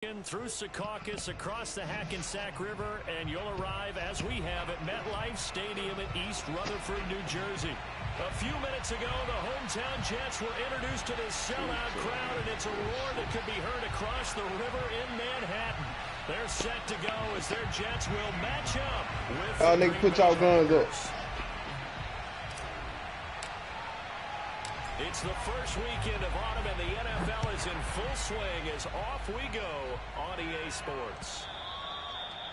Through Secaucus, across the Hackensack River, and you'll arrive, as we have, at MetLife Stadium in East Rutherford, New Jersey. A few minutes ago, the hometown Jets were introduced to this sellout crowd, and it's a roar that could be heard across the river in Manhattan. They're set to go as their Jets will match up with the nigga, put y'all guns up. It's the first weekend of autumn, and the NFL is in full swing as off we go on EA Sports.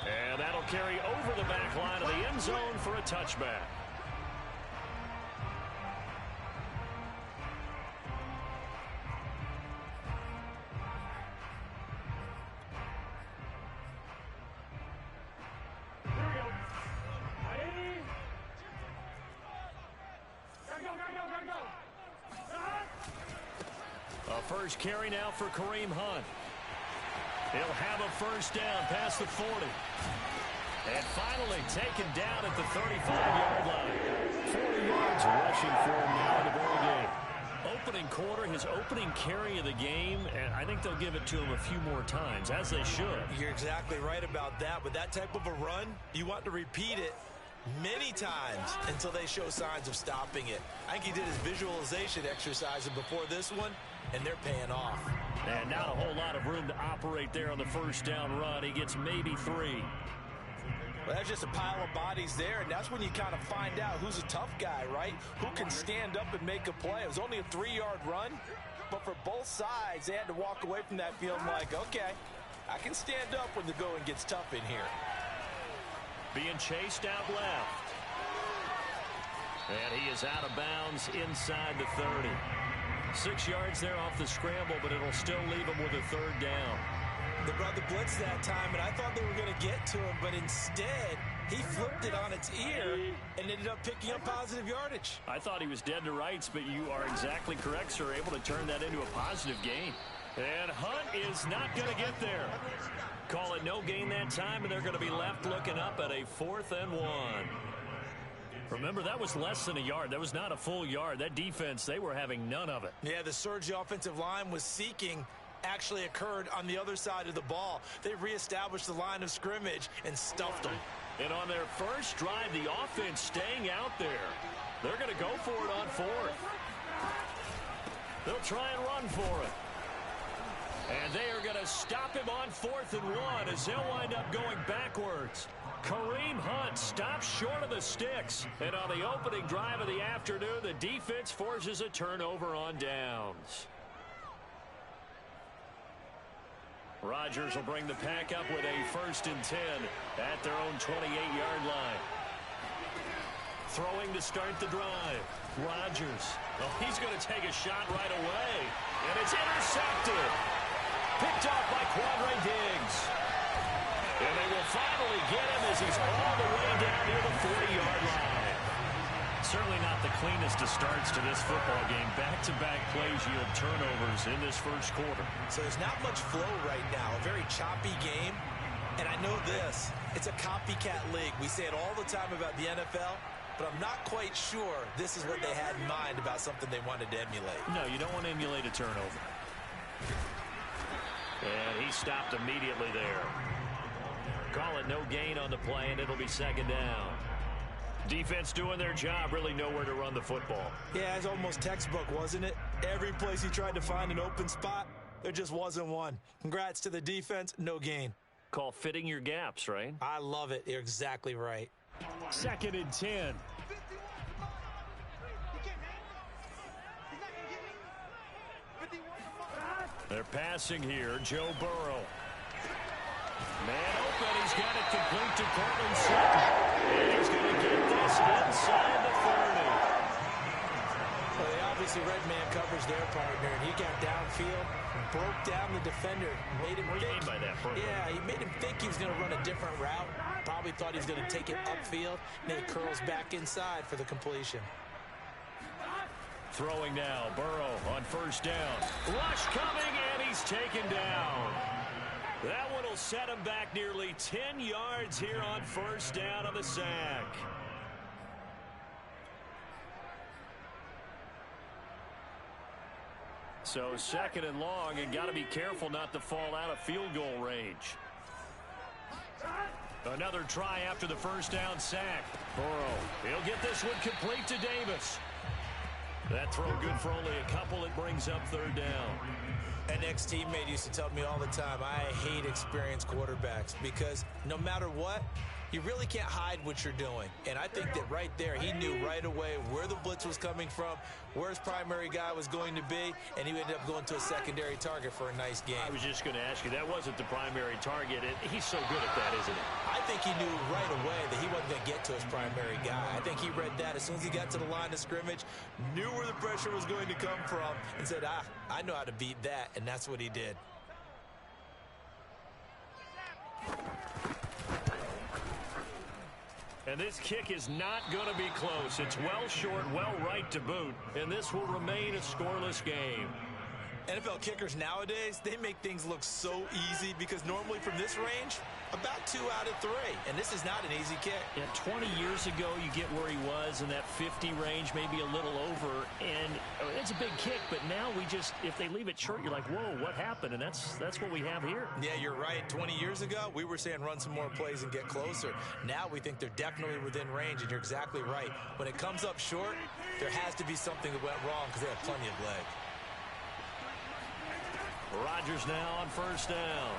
And that'll carry over the back line of the end zone for a touchback. First carry now for Kareem Hunt. He'll have a first down past the 40. And finally taken down at the 35-yard line. 40 yards rushing for him now in the ball game. Opening quarter, his opening carry of the game, and I think they'll give it to him a few more times, as they should. You're exactly right about that. With that type of a run, you want to repeat it many times until they show signs of stopping it. I think he did his visualization exercise before this one, and they're paying off. And not a whole lot of room to operate there on the first down run. He gets maybe 3. Well, that's just a pile of bodies there, and that's when you kind of find out who's a tough guy, right? Who can stand up and make a play. It was only a 3-yard run, but for both sides, they had to walk away from that feeling like, okay, I can stand up when the going gets tough in here. Being chased out left. And he is out of bounds inside the 30. 6 yards there off the scramble, but it'll still leave him with a third down. They brought the blitz that time, and I thought they were going to get to him, but instead, he flipped it on its ear and ended up picking up positive yardage. I thought he was dead to rights, but you are exactly correct, sir. Able to turn that into a positive gain. And Hunt is not going to get there. Call it no gain that time, and they're going to be left looking up at a 4th and 1. Remember, that was less than a yard. That was not a full yard. That defense, they were having none of it. Yeah, the surge the offensive line was seeking actually occurred on the other side of the ball. They reestablished the line of scrimmage and stuffed them. And on their first drive, the offense staying out there. They're going to go for it on 4th. They'll try and run for it. And they are going to stop him on 4th and 1 as they'll wind up going backwards. Kareem Hunt stops short of the sticks. And on the opening drive of the afternoon, the defense forces a turnover on downs. Rodgers will bring the pack up with a 1st and 10 at their own 28-yard line. Throwing to start the drive. Rodgers. Oh, he's going to take a shot right away. And it's intercepted. Picked off by Quandre Diggs. And they will finally get him as he's all the way down near the 40-yard line. Certainly not the cleanest of starts to this football game. Back-to-back plays yield turnovers in this first quarter. So there's not much flow right now. A very choppy game. And I know this. It's a copycat league. We say it all the time about the NFL. But I'm not quite sure this is what they had in mind about something they wanted to emulate. No, you don't want to emulate a turnover. And he stopped immediately there. Call it no gain on the play, and it'll be 2nd down. Defense doing their job, really nowhere to run the football. Yeah, it's almost textbook, wasn't it? Every place he tried to find an open spot, there just wasn't one. Congrats to the defense, no gain. Call fitting your gaps, right? I love it. You're exactly right. 2nd and 10. They're passing here. Joe Burrow. Man open. He's got it complete to Cortland Sutton. And he's going to get this inside the 30. Well, they obviously read man coverage their partner, and he got downfield, broke down the defender, made him think. By that yeah, he made him think he was going to run a different route. Probably thought he was going to take it upfield, and then he curls back inside for the completion. Throwing now, Burrow on 1st down. Rush coming, and he's taken down. That one will set him back nearly 10 yards here on 1st down on the sack. So So 2nd and long, and got to be careful not to fall out of field goal range. Another try after the first down sack. Burrow, he'll get this one complete to Davis. That throw good for only a couple. It brings up 3rd down. An ex-teammate used to tell me all the time, I hate experienced quarterbacks because no matter what, you really can't hide what you're doing. And I think that right there, he knew right away where the blitz was coming from, where his primary guy was going to be, and he ended up going to a secondary target for a nice game. I was just going to ask you, that wasn't the primary target. He's so good at that, isn't he? I think he knew right away that he wasn't going to get to his primary guy. I think he read that as soon as he got to the line of scrimmage, knew where the pressure was going to come from, and said, I know how to beat that, and that's what he did. And this kick is not going to be close. It's well short, well right to boot, and this will remain a scoreless game. NFL kickers nowadays, they make things look so easy because normally from this range, about 2 out of 3. And this is not an easy kick. Yeah, 20 years ago, you get where he was in that 50 range, maybe a little over. And it's a big kick, but now we just, if they leave it short, you're like, whoa, what happened? And that's what we have here. Yeah, you're right. 20 years ago, we were saying run some more plays and get closer. Now we think they're definitely within range, and you're exactly right. When it comes up short, there has to be something that went wrong because they have plenty of leg. Rodgers now on 1st down.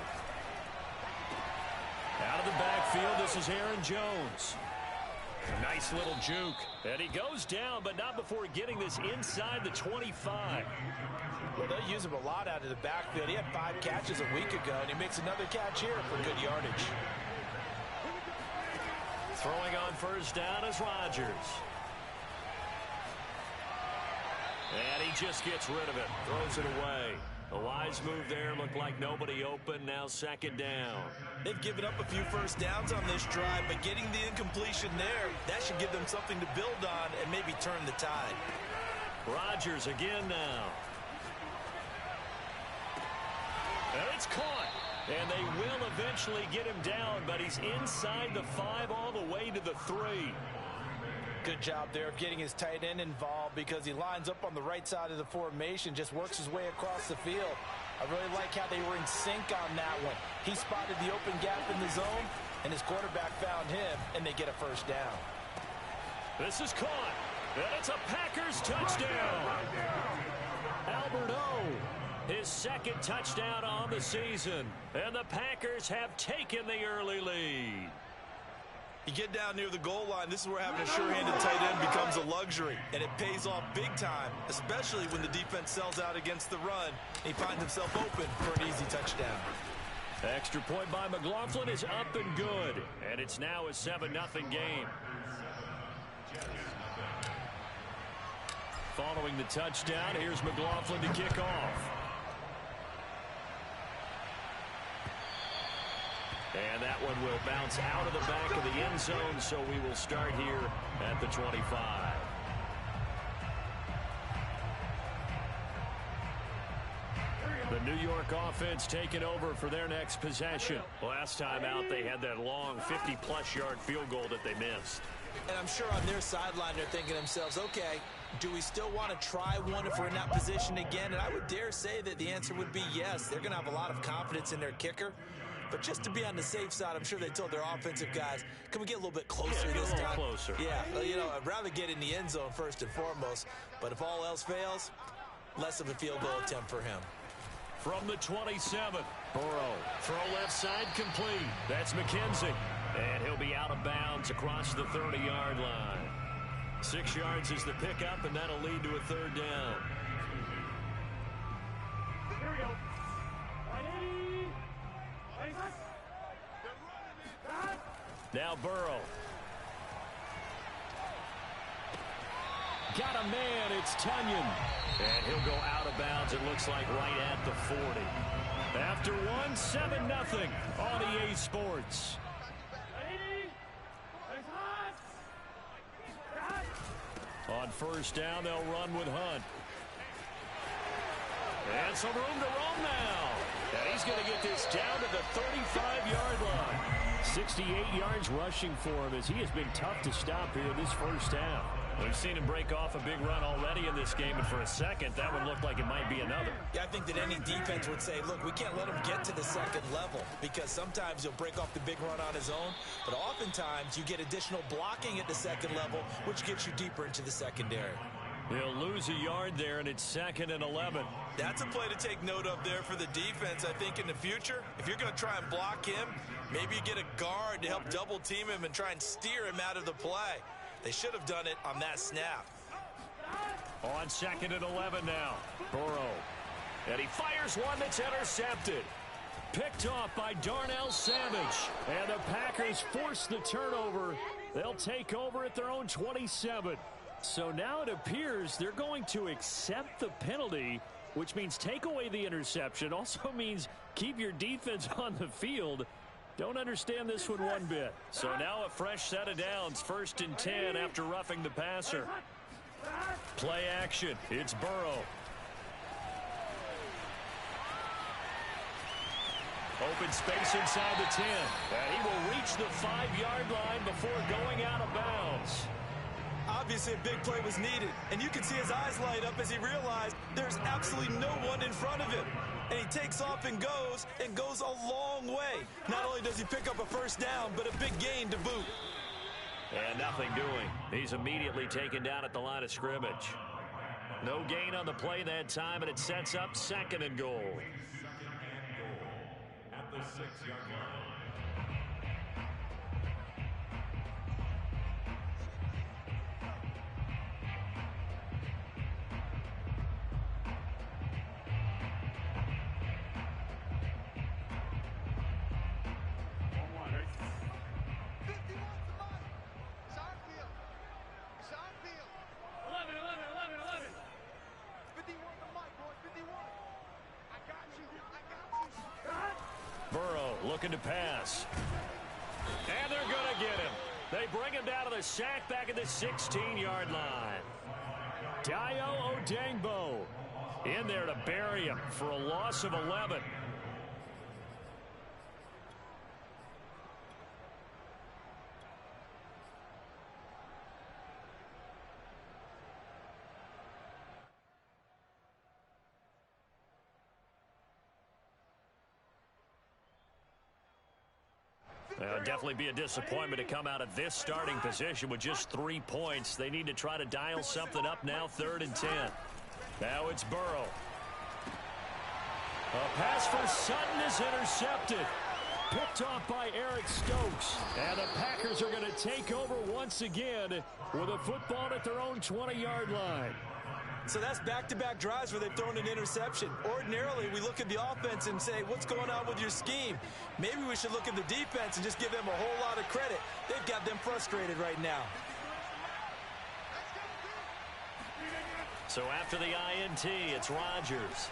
Out of the backfield, this is Aaron Jones. Nice little juke. And he goes down, but not before getting this inside the 25. Well, they use him a lot out of the backfield. He had 5 catches a week ago, and he makes another catch here for good yardage. Throwing on 1st down is Rodgers. And he just gets rid of it. Throws it away. A wise move there. Looked like nobody open. Now 2nd down. They've given up a few first downs on this drive, but getting the incompletion there, that should give them something to build on and maybe turn the tide. Rodgers again now. And it's caught. And they will eventually get him down, but he's inside the 5 all the way to the 3. Good job there of getting his tight end involved because he lines up on the right side of the formation, just works his way across the field. I really like how they were in sync on that one. He spotted the open gap in the zone, and his quarterback found him, and they get a first down. This is caught, and it's a Packers touchdown. Albert O, his 2nd touchdown on the season, and the Packers have taken the early lead. You get down near the goal line, this is where having a sure-handed tight end becomes a luxury, and it pays off big time, especially when the defense sells out against the run. He finds himself open for an easy touchdown. Extra point by McLaughlin is up and good, and it's now a 7-0 game. Following the touchdown, here's McLaughlin to kick off. And that one will bounce out of the back of the end zone, so we will start here at the 25. The New York offense taking over for their next possession. Last time out, they had that long 50-plus yard field goal that they missed. And I'm sure on their sideline they're thinking to themselves, okay, do we still want to try one if we're in that position again? And I would dare say that the answer would be yes. They're going to have a lot of confidence in their kicker. But just to be on the safe side, I'm sure they told their offensive guys, can we get a little bit closer this time? Closer. Yeah, you know, I'd rather get in the end zone first and foremost. But if all else fails, less of a field goal attempt for him. From the 27, Burrow, throw left side complete. That's McKenzie. And he'll be out of bounds across the 30-yard line. 6 yards is the pickup, and that'll lead to a 3rd down. Here we go. Now Burrow. Got a man, it's Tunyon. And he'll go out of bounds, it looks like right at the 40. After one, 7-0 on EA Sports. On 1st down, they'll run with Hunt. And some room to roam now. And he's going to get this down to the 35-yard line. 68 yards rushing for him as he has been tough to stop here this 1st half. We've seen him break off a big run already in this game, and for a second, that would look like it might be another. Yeah, I think that any defense would say, look, we can't let him get to the second level because sometimes he'll break off the big run on his own, but oftentimes you get additional blocking at the second level, which gets you deeper into the secondary. He'll lose a yard there, and it's 2nd and 11. That's a play to take note of there for the defense, I think, in the future. If you're going to try and block him, maybe you get a guard to help double-team him and try and steer him out of the play. They should have done it on that snap. On 2nd and 11 now. Burrow. And he fires one that's intercepted. Picked off by Darnell Savage. And the Packers force the turnover. They'll take over at their own 27. So now it appears they're going to accept the penalty, which means take away the interception. Also means keep your defense on the field. Don't understand this one bit. So now a fresh set of downs. 1st and 10 after roughing the passer. Play action. It's Burrow. Open space inside the 10. And he will reach the 5-yard line before going out of bounds. Obviously, a big play was needed, and you can see his eyes light up as he realized there's absolutely no one in front of him. And he takes off and goes a long way. Not only does he pick up a first down, but a big gain to boot. And nothing doing. He's immediately taken down at the line of scrimmage. No gain on the play that time, and it sets up 2nd and goal. At the 6-yard line. Burrow looking to pass. And they're going to get him. They bring him down to the sack back at the 16-yard line. Dayo Odengbo in there to bury him for a loss of 11. Definitely be a disappointment to come out of this starting position with just 3 points. They need to try to dial something up now. 3rd and 10. Now it's Burrow. A pass for Sutton is intercepted. Picked off by Eric Stokes. And the Packers are going to take over once again with a football at their own 20-yard line. So that's back-to-back drives where they've thrown an interception. Ordinarily, we look at the offense and say, what's going on with your scheme? Maybe we should look at the defense and just give them a whole lot of credit. They've got them frustrated right now. So after the INT, it's Rodgers.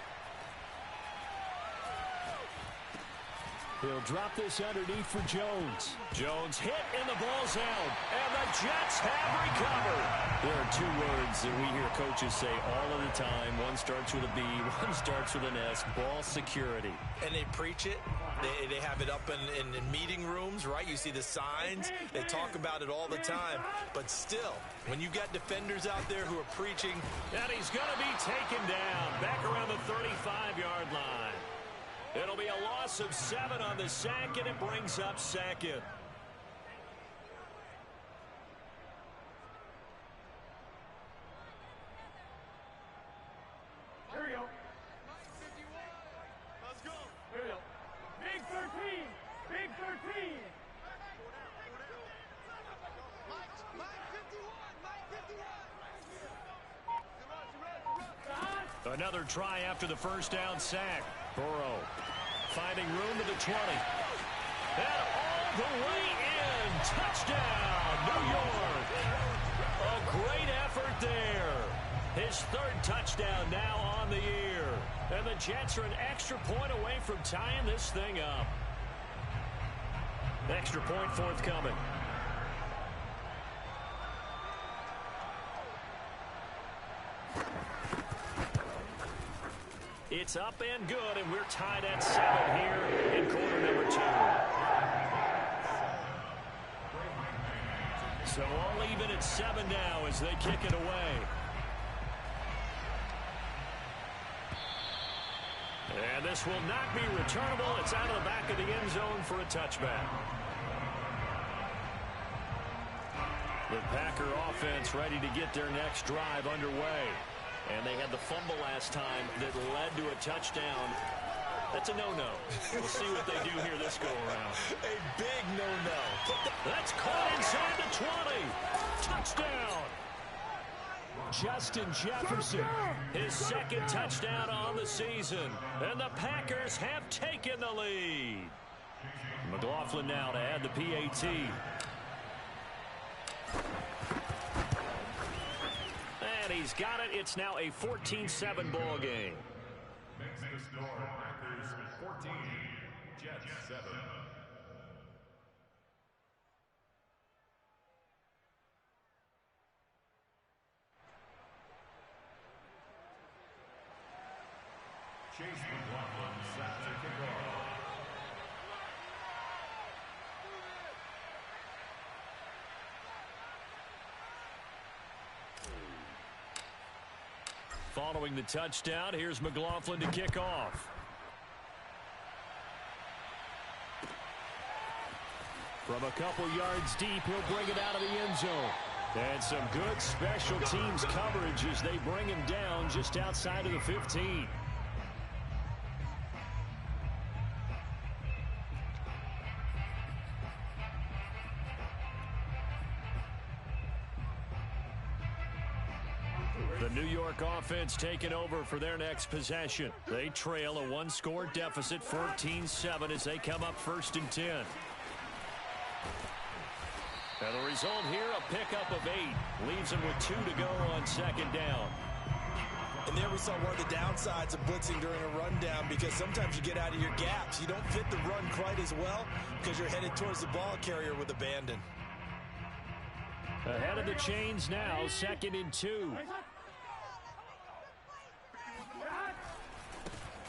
He'll drop this underneath for Jones. Jones hit and the ball's out. And the Jets have recovered. There are 2 words that we hear coaches say all of the time. One starts with a B, one starts with an S. Ball security. And they preach it. They have it up in meeting rooms, right? You see the signs. They talk about it all the time. But still, when you got defenders out there who are preaching. And he's going to be taken down back around the 35-yard line. It'll be a loss of 7 on the sack, and it brings up 2nd. Here we go. Let's go. Here we go. Big 13. Big 13. Another try after the first down sack. Burrow finding room to the 20. And all the way in. Touchdown, New York. A great effort there. His 3rd touchdown now on the year. And the Jets are an extra point away from tying this thing up. Extra point forthcoming. It's up and good, and we're tied at 7 here in quarter number 2. So all even at 7 now as they kick it away. And this will not be returnable. It's out of the back of the end zone for a touchback. The Packer offense ready to get their next drive underway. And they had the fumble last time that led to a touchdown. That's a no-no. We'll see what they do here this go-around. A big no-no. That's caught inside the 20. Touchdown. Justin Jefferson, his second touchdown on the season. And the Packers have taken the lead. McLaughlin now to add the PAT. And he's got it. It's now a 14-7 ball game. Makes the score Packers 14, Jets 7. Chase McLaughlin set to kick off. Following the touchdown, here's McLaughlin to kick off. From a couple yards deep, he'll bring it out of the end zone. And some good special teams coverage as they bring him down just outside of the 15. The New York offense taking over for their next possession. They trail a one-score deficit, 14-7, as they come up 1st and 10. And the result here, a pickup of 8. Leaves them with 2 to go on 2nd down. And there we saw one of the downsides of blitzing during a rundown, because sometimes you get out of your gaps. You don't fit the run quite as well because you're headed towards the ball carrier with abandon. Ahead of the chains now, 2nd and 2.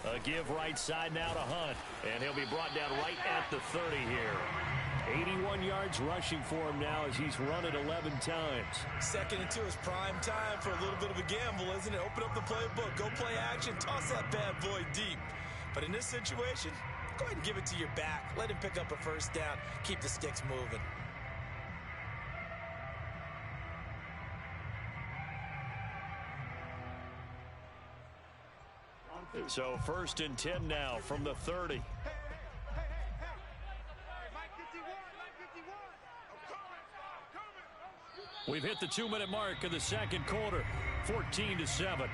A give right side now to Hunt. And he'll be brought down right at the 30 here. 81 yards rushing for him now as he's run it 11 times. 2nd and 2 is prime time for a little bit of a gamble, isn't it? Open up the playbook, go play action, toss that bad boy deep. But in this situation, go ahead and give it to your back. Let him pick up a 1st down. Keep the sticks moving. So 1st and 10 now from the 30. We've hit the 2-minute mark of the 2nd quarter, 14-7.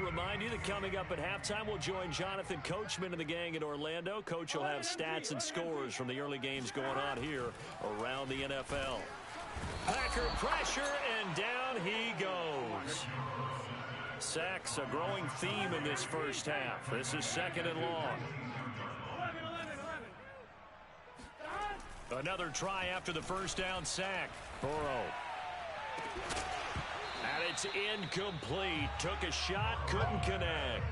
Remind you that coming up at halftime, we'll join Jonathan Coachman and the gang in Orlando. Coach will have stats and scores from the early games going on here around the NFL. Packer pressure, and down he goes. Sacks, a growing theme in this first half. This is 2nd and long. Another try after the 1st down sack. Burrow. And it's incomplete. Took a shot, couldn't connect.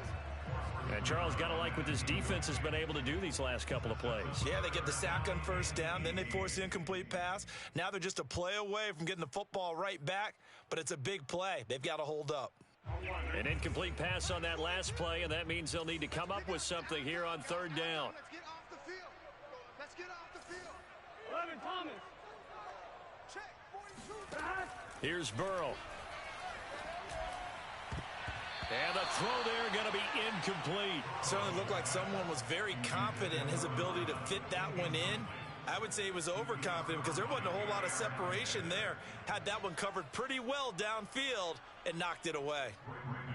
And Charles, got to like what this defense has been able to do these last couple of plays. Yeah, they get the sack on 1st down, then they force the incomplete pass. Now they're just a play away from getting the football right back, but it's a big play. They've got to hold up. An incomplete pass on that last play, and that means they'll need to come up with something here on 3rd down. Let's get off the field. Let's get off the field. 11 Thomas. Check. 42. Here's Burrow. And the throw there going to be incomplete. Certainly looked like someone was very confident in his ability to fit that one in. I would say he was overconfident because there wasn't a whole lot of separation there. Had that one covered pretty well downfield and knocked it away.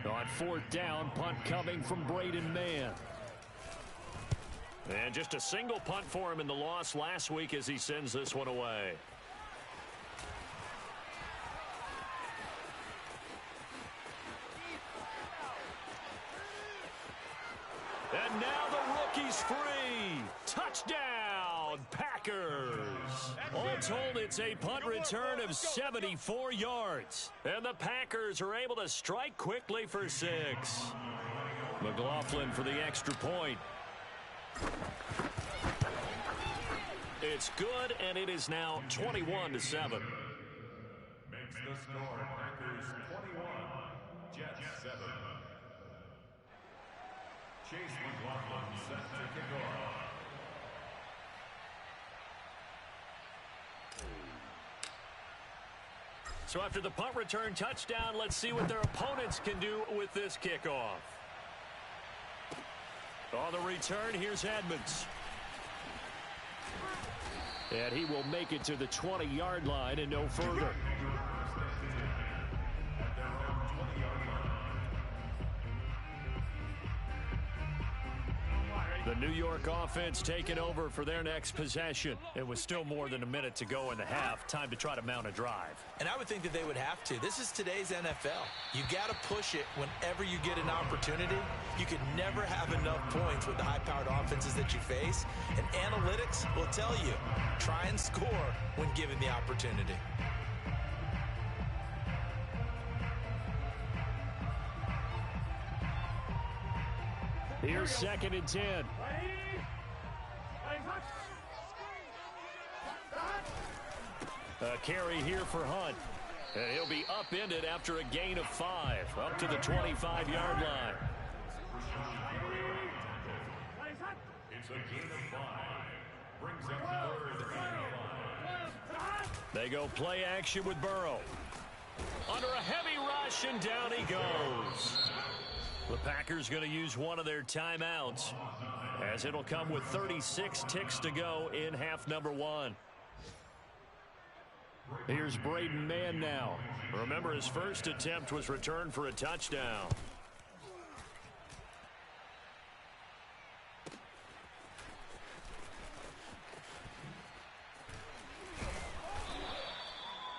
On 4th down, punt coming from Braden Mann. And just a single punt for him in the loss last week as he sends this one away. And now the rookie's free. Touchdown, Packers. All told, it's a punt return of 74 yards. And the Packers are able to strike quickly for 6. McLaughlin for the extra point. It's good, and it is now 21-7. Makes the score Packers 21, Jets 7. Chase McLaughlin set to kick off. So after the punt return touchdown, let's see what their opponents can do with this kickoff. On the return, here's Edmonds. And he will make it to the 20-yard line and no further. The New York offense taking over for their next possession. It was still more than a minute to go in the half. Time to try to mount a drive. And I would think that they would have to. This is today's NFL. You got to push it whenever you get an opportunity. You can never have enough points with the high-powered offenses that you face. And analytics will tell you, try and score when given the opportunity. Here's 2nd and 10. A carry here for Hunt. And he'll be upended after a gain of 5, up to the 25-yard line. It's a gain of 5. Brings up 3rd and 5. They go play action with Burrow. Under a heavy rush, and down he goes. The Packers going to use one of their timeouts, as it'll come with 36 ticks to go in half number 1. Here's Braden Mann now. Remember, his first attempt was returned for a touchdown.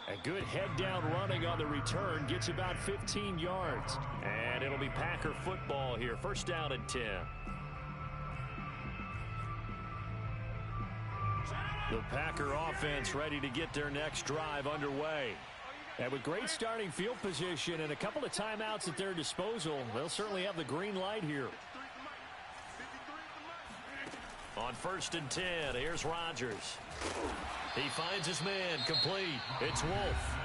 A good head-down running on the return gets about 15 yards. And it'll be Packer football here. First down and 10. The Packer offense ready to get their next drive underway. And with great starting field position and a couple of timeouts at their disposal, they'll certainly have the green light here. On 1st and 10, here's Rodgers. He finds his man, complete. It's Wolf.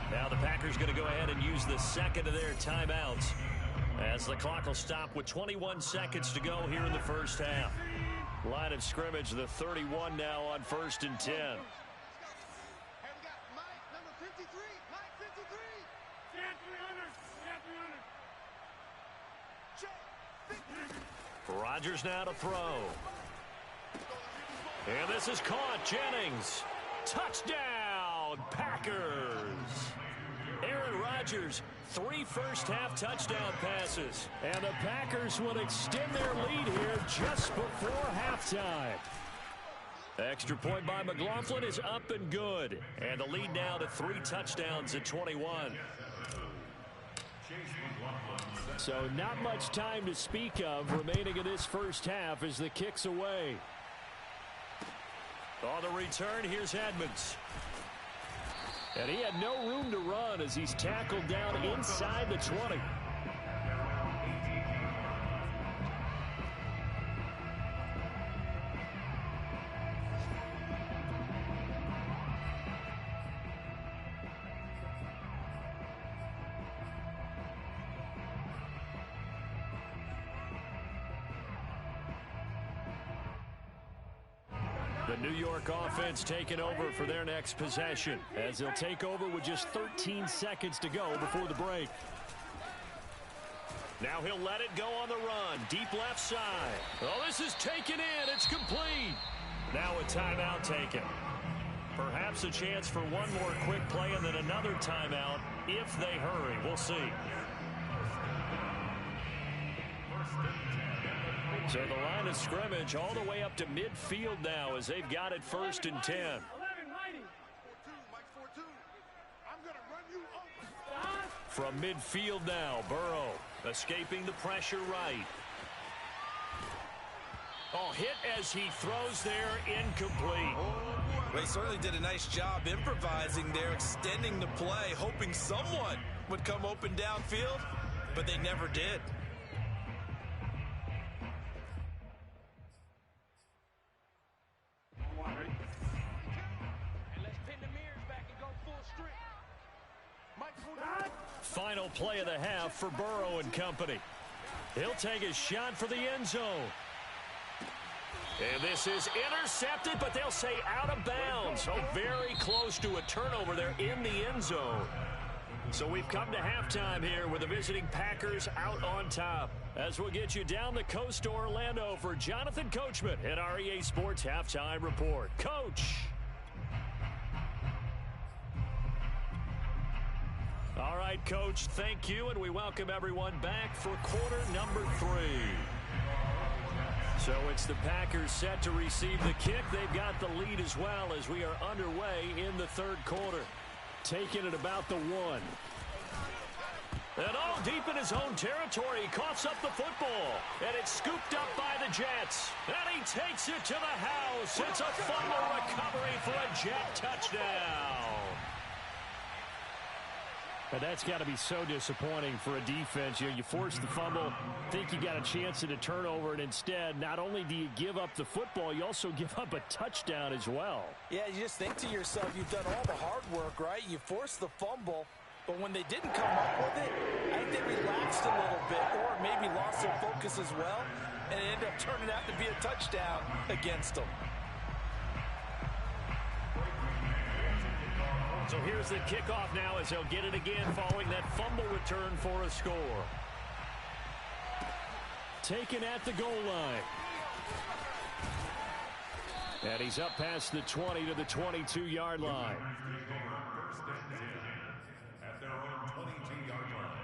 Now the Packers going to go ahead and use the second of their timeouts, as the clock will stop with 21 seconds to go here in the first half. Line of scrimmage, the 31 now on 1st and 10. Hey, we got Mike, number 53. Mike 53. Stand 300. Stand 300. Check. Rodgers now to throw. And this is caught. Jennings. Touchdown, Packers. Aaron Rodgers, 3 first-half touchdown passes. And the Packers will extend their lead here just before halftime. Extra point by McLaughlin is up and good. And the lead now to 3 touchdowns at 21. So not much time to speak of remaining in this first half as the kick's away. On the return, here's Edmonds. And he had no room to run as he's tackled down inside the 20. The New York offense taking over for their next possession, as they'll take over with just 13 seconds to go before the break. Now he'll let it go on the run. Deep left side. Oh, this is taken in. It's complete. Now a timeout taken. Perhaps a chance for one more quick play and then another timeout if they hurry. We'll see. So the line of scrimmage all the way up to midfield now as they've got it 1st and 10. 11, Mighty. 4-2, Mike 4-2. I'm going to run you over. From midfield now, Burrow escaping the pressure right. Oh, hit as he throws there, incomplete. Well, he certainly did a nice job improvising there, extending the play, hoping someone would come open downfield, but they never did. Final play of the half for Burrow and company. He'll take a shot for the end zone. And this is intercepted, but they'll say out of bounds. So very close to a turnover there in the end zone. So we've come to halftime here with the visiting Packers out on top. As we'll get you down the coast to Orlando for Jonathan Coachman at our EA Sports Halftime Report. Coach. All right, Coach, thank you, and we welcome everyone back for quarter number 3. So it's the Packers set to receive the kick. They've got the lead as well as we are underway in the third quarter. Taking it about the 1. And all deep in his own territory, he coughs up the football. And it's scooped up by the Jets. And he takes it to the house. It's a fumble recovery for a Jet touchdown. But that's got to be so disappointing for a defense. You force the fumble, think you got a chance at a turnover, and instead, not only do you give up the football, you also give up a touchdown as well. Yeah, you just think to yourself, you've done all the hard work, right? You forced the fumble, but when they didn't come up with it, I think they relaxed a little bit or maybe lost their focus as well, and it ended up turning out to be a touchdown against them. So here's the kickoff now as they'll get it again following that fumble return for a score. Taken at the goal line. And he's up past the 20 to the 22-yard line. First and 10 at their own 22-yard line.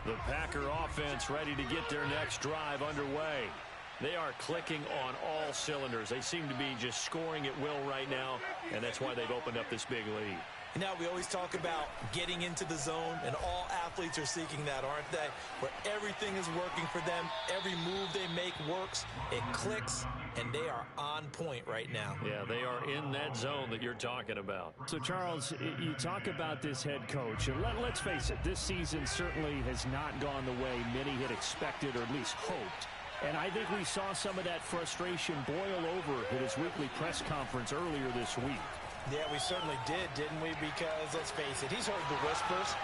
The Packer offense ready to get their next drive underway. They are clicking on all cylinders. They seem to be just scoring at will right now, and that's why they've opened up this big lead. Now, we always talk about getting into the zone, and all athletes are seeking that, aren't they? Where everything is working for them, every move they make works, it clicks, and they are on point right now. Yeah, they are in that zone that you're talking about. So, Charles, you talk about this head coach, and let's face it, this season certainly has not gone the way many had expected or at least hoped. And I think we saw some of that frustration boil over at his weekly press conference earlier this week. Yeah, we certainly did, didn't we? Because, let's face it, he's heard the whispers,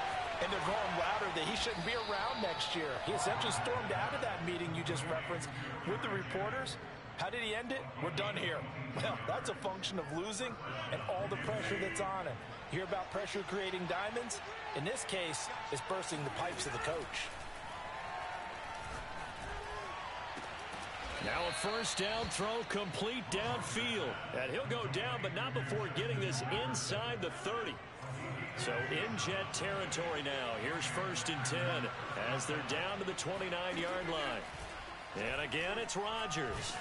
and they're going louder that he shouldn't be around next year. He essentially stormed out of that meeting you just referenced with the reporters. How did he end it? We're done here. Well, that's a function of losing and all the pressure that's on him. You hear about pressure creating diamonds? In this case, it's bursting the pipes of the coach. Now a first down throw complete downfield. And he'll go down, but not before getting this inside the 30. So in Jet territory now. Here's first and 10 as they're down to the 29-yard line. And again, it's Rodgers.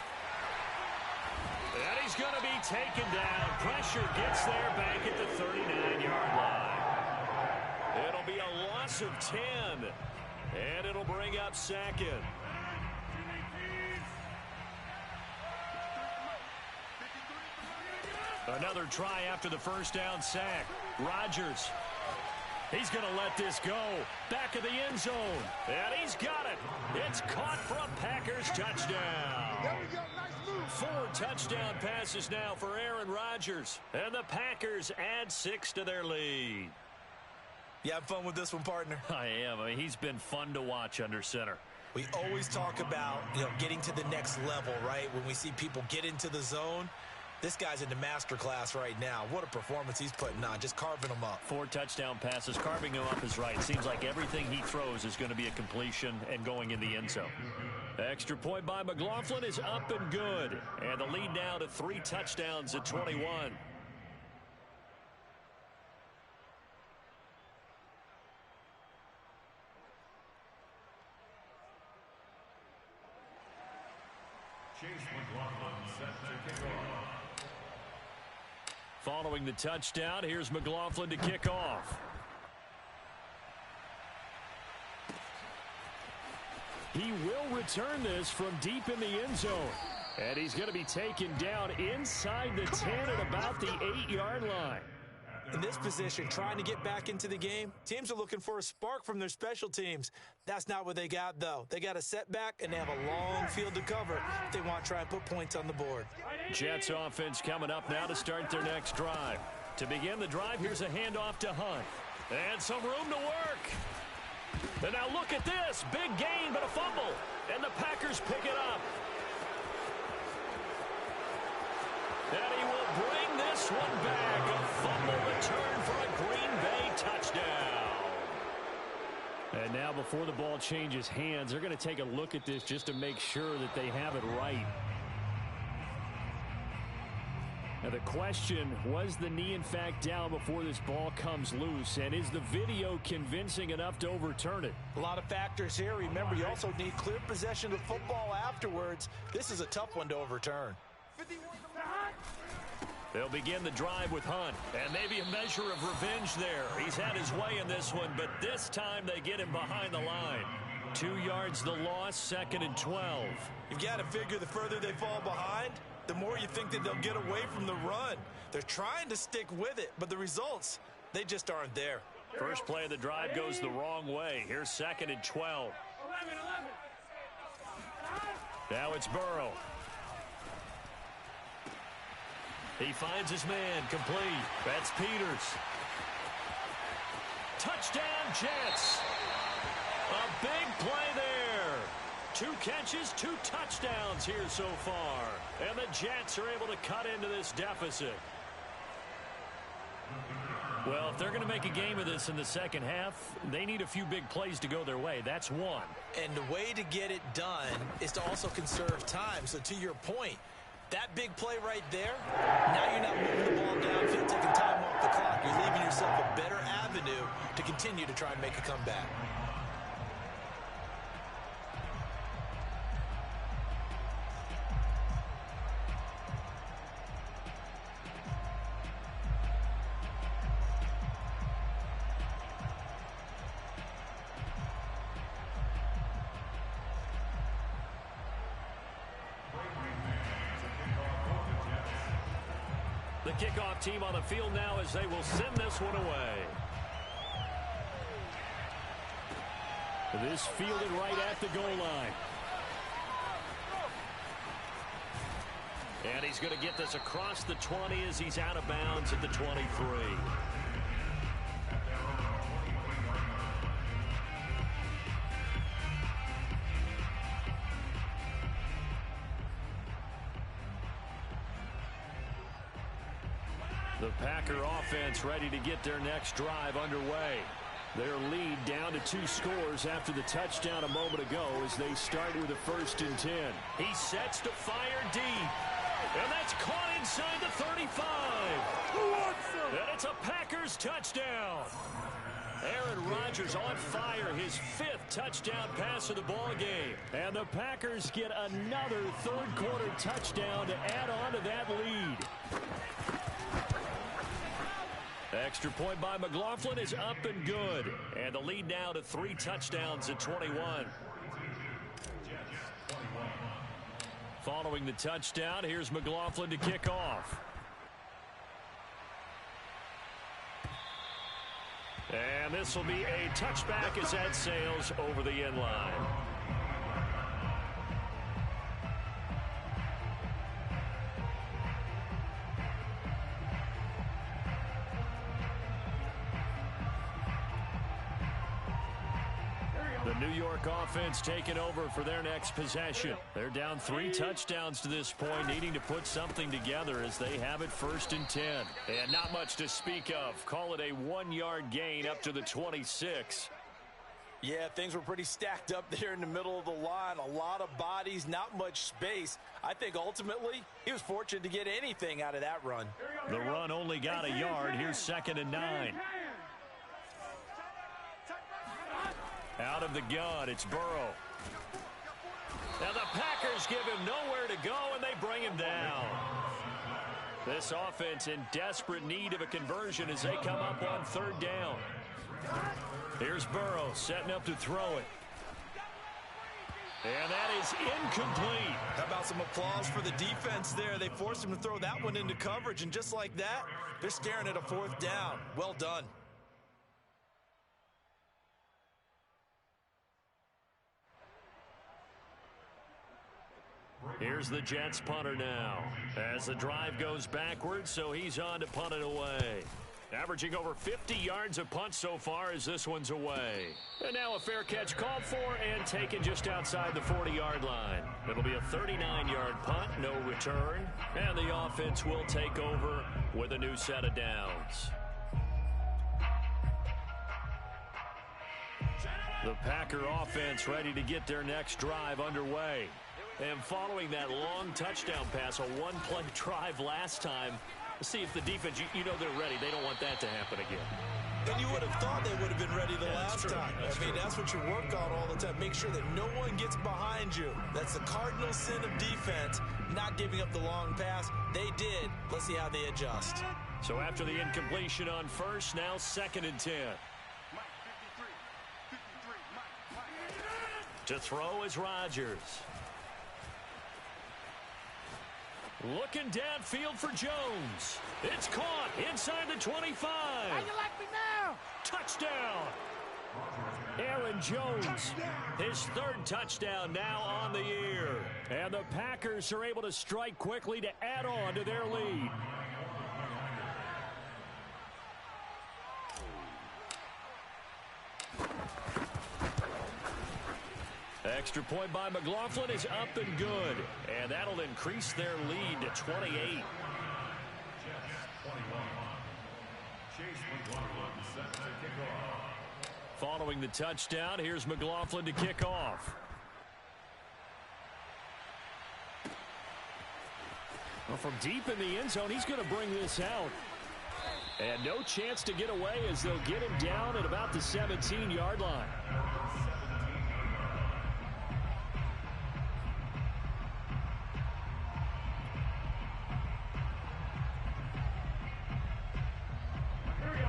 And he's going to be taken down. Pressure gets there back at the 39-yard line. It'll be a loss of 10. And it'll bring up second. Another try after the first down sack. Rodgers. He's going to let this go. Back of the end zone. And he's got it. It's caught for a Packers touchdown. There we go. Nice move. 4 touchdown passes now for Aaron Rodgers. And the Packers add 6 to their lead. You have fun with this one, partner? I am. I mean, he's been fun to watch under center. We always talk about, getting to the next level, right? When we see people get into the zone. This guy's in the master class right now. What a performance he's putting on, just carving them up. 4 touchdown passes. Carving them up is right. Seems like everything he throws is going to be a completion and going in the end zone. Extra point by McLaughlin is up and good. And the lead now to 3 touchdowns at 21. Chase McLaughlin set to kick off. Following the touchdown, here's McLaughlin to kick off. He will return this from deep in the end zone. And he's going to be taken down inside the 10 at about the 8-yard line. In this position, trying to get back into the game, teams are looking for a spark from their special teams. That's not what they got, though. They got a setback, and they have a long field to cover if they want to try and put points on the board. Jets offense coming up now to start their next drive. To begin the drive, here's a handoff to Hunt. And some room to work. And now look at this. Big gain, but a fumble. And the Packers pick it up. And he will bring this one back. A fumble return for a Green Bay touchdown. And now before the ball changes hands, they're going to take a look at this just to make sure that they have it right. Now the question, was the knee in fact down before this ball comes loose? And is the video convincing enough to overturn it? A lot of factors here. Remember, you also need clear possession of football afterwards. This is a tough one to overturn. They'll begin the drive with Hunt, and maybe a measure of revenge there. He's had his way in this one, but this time they get him behind the line. 2 yards the loss, 2nd and 12. You've got to figure the further they fall behind, the more you think that they'll get away from the run. They're trying to stick with it, but the results, they just aren't there. First play of the drive goes the wrong way. Here's 2nd and 12. Now it's Burrow. He finds his man, complete. That's Peters. Touchdown, Jets. A big play there. 2 catches, 2 touchdowns here so far. And the Jets are able to cut into this deficit. Well, if they're going to make a game of this in the second half, they need a few big plays to go their way. That's one. And the way to get it done is to also conserve time. So to your point, that big play right there, now you're not moving the ball downfield, taking time off the clock. You're leaving yourself a better avenue to continue to try and make a comeback. The kickoff team on the field now as they will send this one away. This fielded right at the goal line. And he's going to get this across the 20 as he's out of bounds at the 23. The Packer offense ready to get their next drive underway. Their lead down to 2 scores after the touchdown a moment ago as they start with a 1st and 10. He sets to fire deep. And that's caught inside the 35. And it's a Packers touchdown. Aaron Rodgers on fire, his 5th touchdown pass of the ball game. And the Packers get another 3rd quarter touchdown to add on to that lead. Extra point by McLaughlin is up and good. And the lead now to 3 touchdowns at 21. Following the touchdown, here's McLaughlin to kick off. And this will be a touchback as that sails over the end line. The New York offense taking over for their next possession. They're down 3 touchdowns to this point, needing to put something together as they have it 1st and 10. And not much to speak of. Call it a 1-yard gain up to the 26. Yeah, things were pretty stacked up there in the middle of the line. A lot of bodies, not much space. I think ultimately he was fortunate to get anything out of that run. The run only got a yard. Here's 2nd and 9. Out of the gun, it's Burrow. Now the Packers give him nowhere to go, and they bring him down. This offense in desperate need of a conversion as they come up on 3rd down. Here's Burrow setting up to throw it. And that is incomplete. How about some applause for the defense there? They forced him to throw that one into coverage, and just like that, they're staring at a 4th down. Well done. Here's the Jets punter now as the drive goes backwards, so he's on to punt it away. Averaging over 50 yards a punt so far as this one's away. And now a fair catch called for and taken just outside the 40-yard line. It'll be a 39-yard punt, no return, and the offense will take over with a new set of downs. The Packer offense ready to get their next drive underway. And following that long touchdown pass, a one-play drive last time, see if the defense, you know they're ready. They don't want that to happen again. And you would have thought they would have been ready the last time. That's what you work on all the time. Make sure that no one gets behind you. That's the cardinal sin of defense, not giving up the long pass. They did. Let's see how they adjust. So after the incompletion on first, now 2nd and 10. To throw is Rodgers. Looking downfield for Jones. It's caught inside the 25. How you like me now? Touchdown. Aaron Jones, his 3rd touchdown now on the year. And the Packers are able to strike quickly to add on to their lead. Extra point by McLaughlin is up and good. And that'll increase their lead to 28. Following the touchdown, here's McLaughlin to kick off. Well, from deep in the end zone, he's going to bring this out. And no chance to get away as they'll get him down at about the 17-yard line.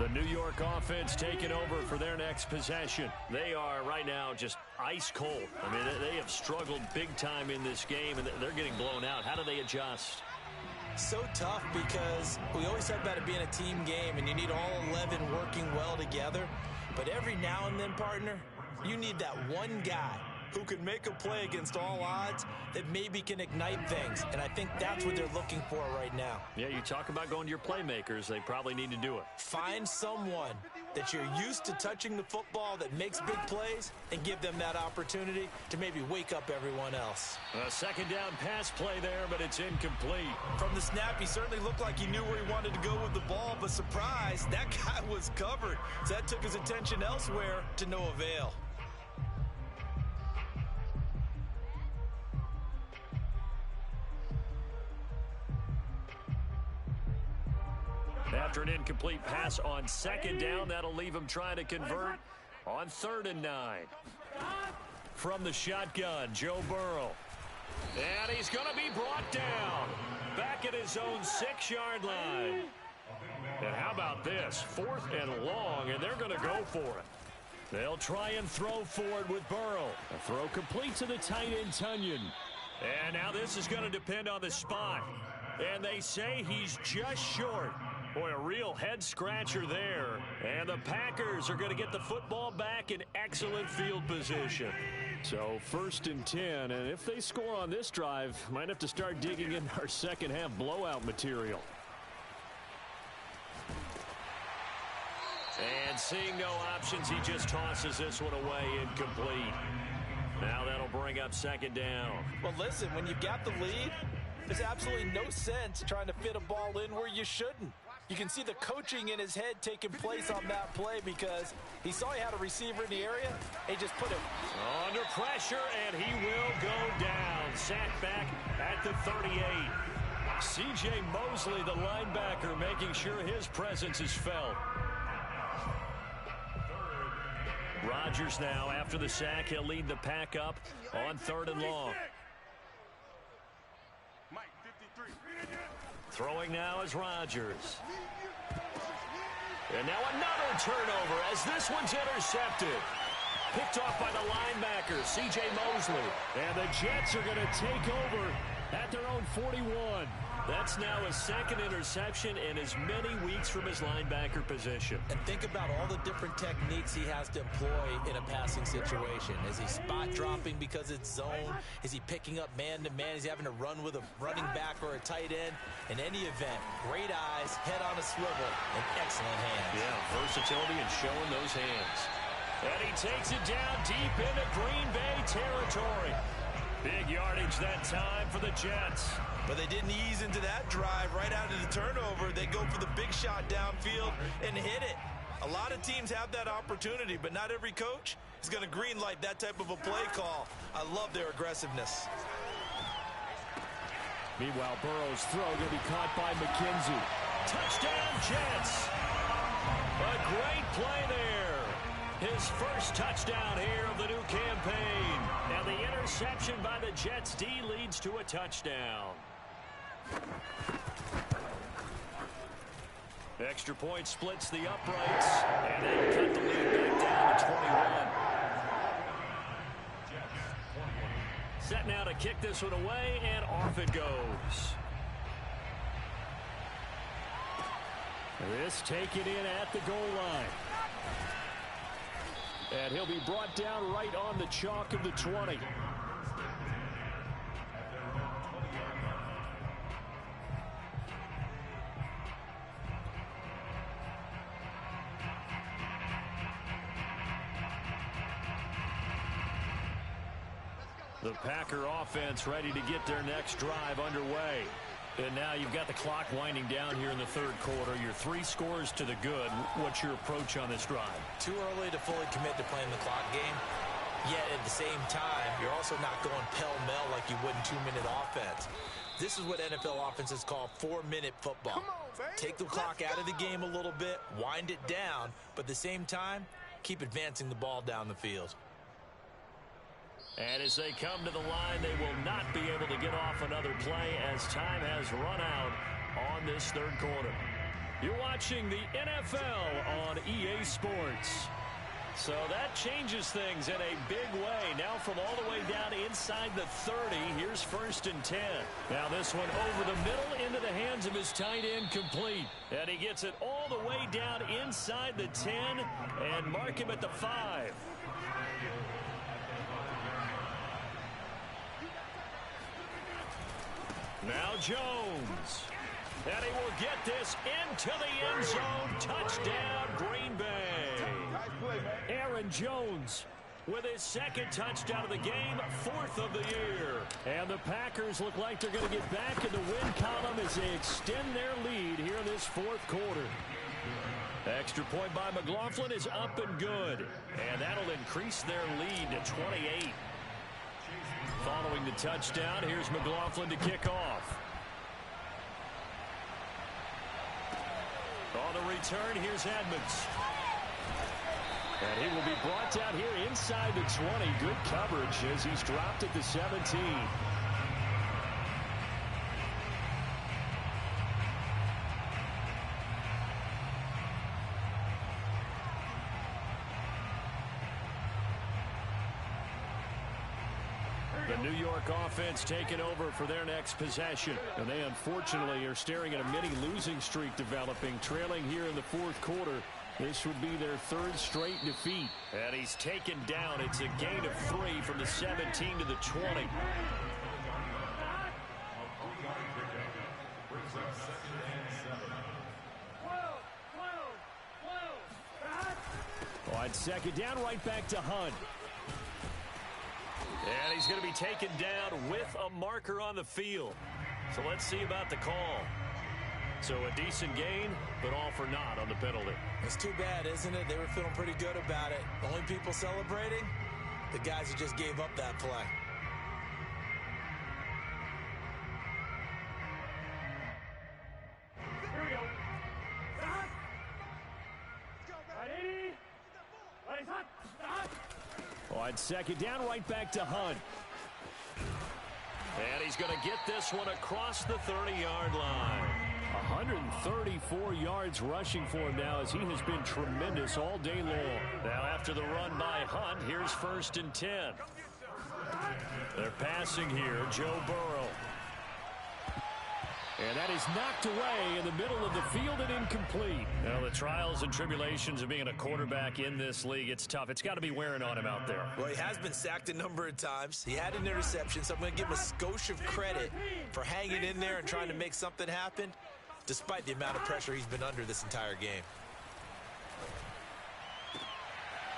The New York offense taking over for their next possession. They are right now just ice cold. I mean, they have struggled big time in this game, and they're getting blown out. How do they adjust? So tough because we always talk about it being a team game, and you need all 11 working well together. But every now and then, partner, you need that one guy who can make a play against all odds that maybe can ignite things. And I think that's what they're looking for right now. Yeah, you talk about going to your playmakers. They probably need to do it. Find someone that you're used to touching the football that makes big plays and give them that opportunity to maybe wake up everyone else. A 2nd down pass play there, but it's incomplete. From the snap, he certainly looked like he knew where he wanted to go with the ball, but surprise, that guy was covered. So that took his attention elsewhere to no avail. After an incomplete pass on 2nd down, that'll leave him trying to convert on 3rd and 9. From the shotgun, Joe Burrow. And he's going to be brought down back at his own 6-yard line. And how about this? 4th and long, and they're going to go for it. They'll try and throw for it with Burrow. A throw complete to the tight end, Tunyon. And now this is going to depend on the spot. And they say he's just short. Boy, a real head-scratcher there. And the Packers are going to get the football back in excellent field position. So 1st and 10, and if they score on this drive, might have to start digging in our second-half blowout material. And seeing no options, he just tosses this one away incomplete. Now that'll bring up 2nd down. Well, listen, when you've got the lead, there's absolutely no sense trying to fit a ball in where you shouldn't. You can see the coaching in his head taking place on that play because he saw he had a receiver in the area. He just put him under pressure, and he will go down. Sacked back at the 38. C.J. Mosley, the linebacker, making sure his presence is felt. Rodgers now, after the sack, he'll lead the pack up on 3rd and long. Throwing now is Rodgers. And now another turnover as this one's intercepted. Picked off by the linebacker, C.J. Mosley. And the Jets are going to take over at their own 41. That's now his second interception in as many weeks from his linebacker position. And think about all the different techniques he has to employ in a passing situation. Is he spot dropping because it's zone? Is he picking up man-to-man? Is he having to run with a running back or a tight end? In any event, great eyes, head on a swivel, and excellent hands. Yeah, versatility and showing those hands. And he takes it down deep into Green Bay territory. Big yardage that time for the Jets. But they didn't ease into that drive right out of the turnover. They go for the big shot downfield and hit it. A lot of teams have that opportunity, but not every coach is going to greenlight that type of a play call. I love their aggressiveness. Meanwhile, Burrow's throw going to be caught by McKenzie. Touchdown, Jets. A great play there. His first touchdown here of the new campaign. And the interception by the Jets D leads to a touchdown. Extra point splits the uprights. And they cut the lead back down to 21. Set now to kick this one away, and off it goes. This taken in at the goal line. And he'll be brought down right on the chalk of the 20. The Packer offense ready to get their next drive underway. And now you've got the clock winding down here in the third quarter. Your 3 scores to the good. What's your approach on this drive? Too early to fully commit to playing the clock game. Yet at the same time, you're also not going pell-mell like you would in 2-minute offense. This is what NFL offenses call 4-minute football. Take the clock out of the game a little bit, wind it down, but at the same time, keep advancing the ball down the field. And as they come to the line, they will not be able to get off another play as time has run out on this third quarter. You're watching the NFL on EA Sports. So that changes things in a big way. Now from all the way down inside the 30, here's 1st and 10. Now this one over the middle into the hands of his tight end, complete. And he gets it all the way down inside the 10 and mark him at the 5. Now Jones. And he will get this into the end zone. Touchdown, Green Bay. Aaron Jones with his 2nd touchdown of the game, 4th of the year. And the Packers look like they're going to get back in the win column as they extend their lead here in this 4th quarter. Extra point by McLaughlin is up and good. And that'll increase their lead to 28. Following the touchdown, here's McLaughlin to kick off. On the return, here's Edmonds. And he will be brought down here inside the 20. Good coverage as he's dropped at the 17. The New York offense taking over for their next possession. And they unfortunately are staring at a mini losing streak developing, trailing here in the 4th quarter. This would be their 3rd straight defeat. And he's taken down. It's a gain of 3 from the 17 to the 20. On 2nd down, right back to Hunt. And he's going to be taken down with a marker on the field. So let's see about the call. So a decent gain, but all for naught on the penalty. It's too bad, isn't it? They were feeling pretty good about it. The only people celebrating, the guys who just gave up that play. Here we go. Right, Hunt. On 2nd down, right back to Hunt. And he's going to get this one across the 30-yard line. 134 yards rushing for him now as he has been tremendous all day long. Now after the run by Hunt, here's 1st and 10. They're passing here, Joe Burrow. And that is knocked away in the middle of the field and incomplete. Now, the trials and tribulations of being a quarterback in this league, it's tough. It's got to be wearing on him out there. Well, he has been sacked a number of times. He had an interception, so I'm going to give him a skosh of credit for hanging in there and trying to make something happen, despite the amount of pressure he's been under this entire game.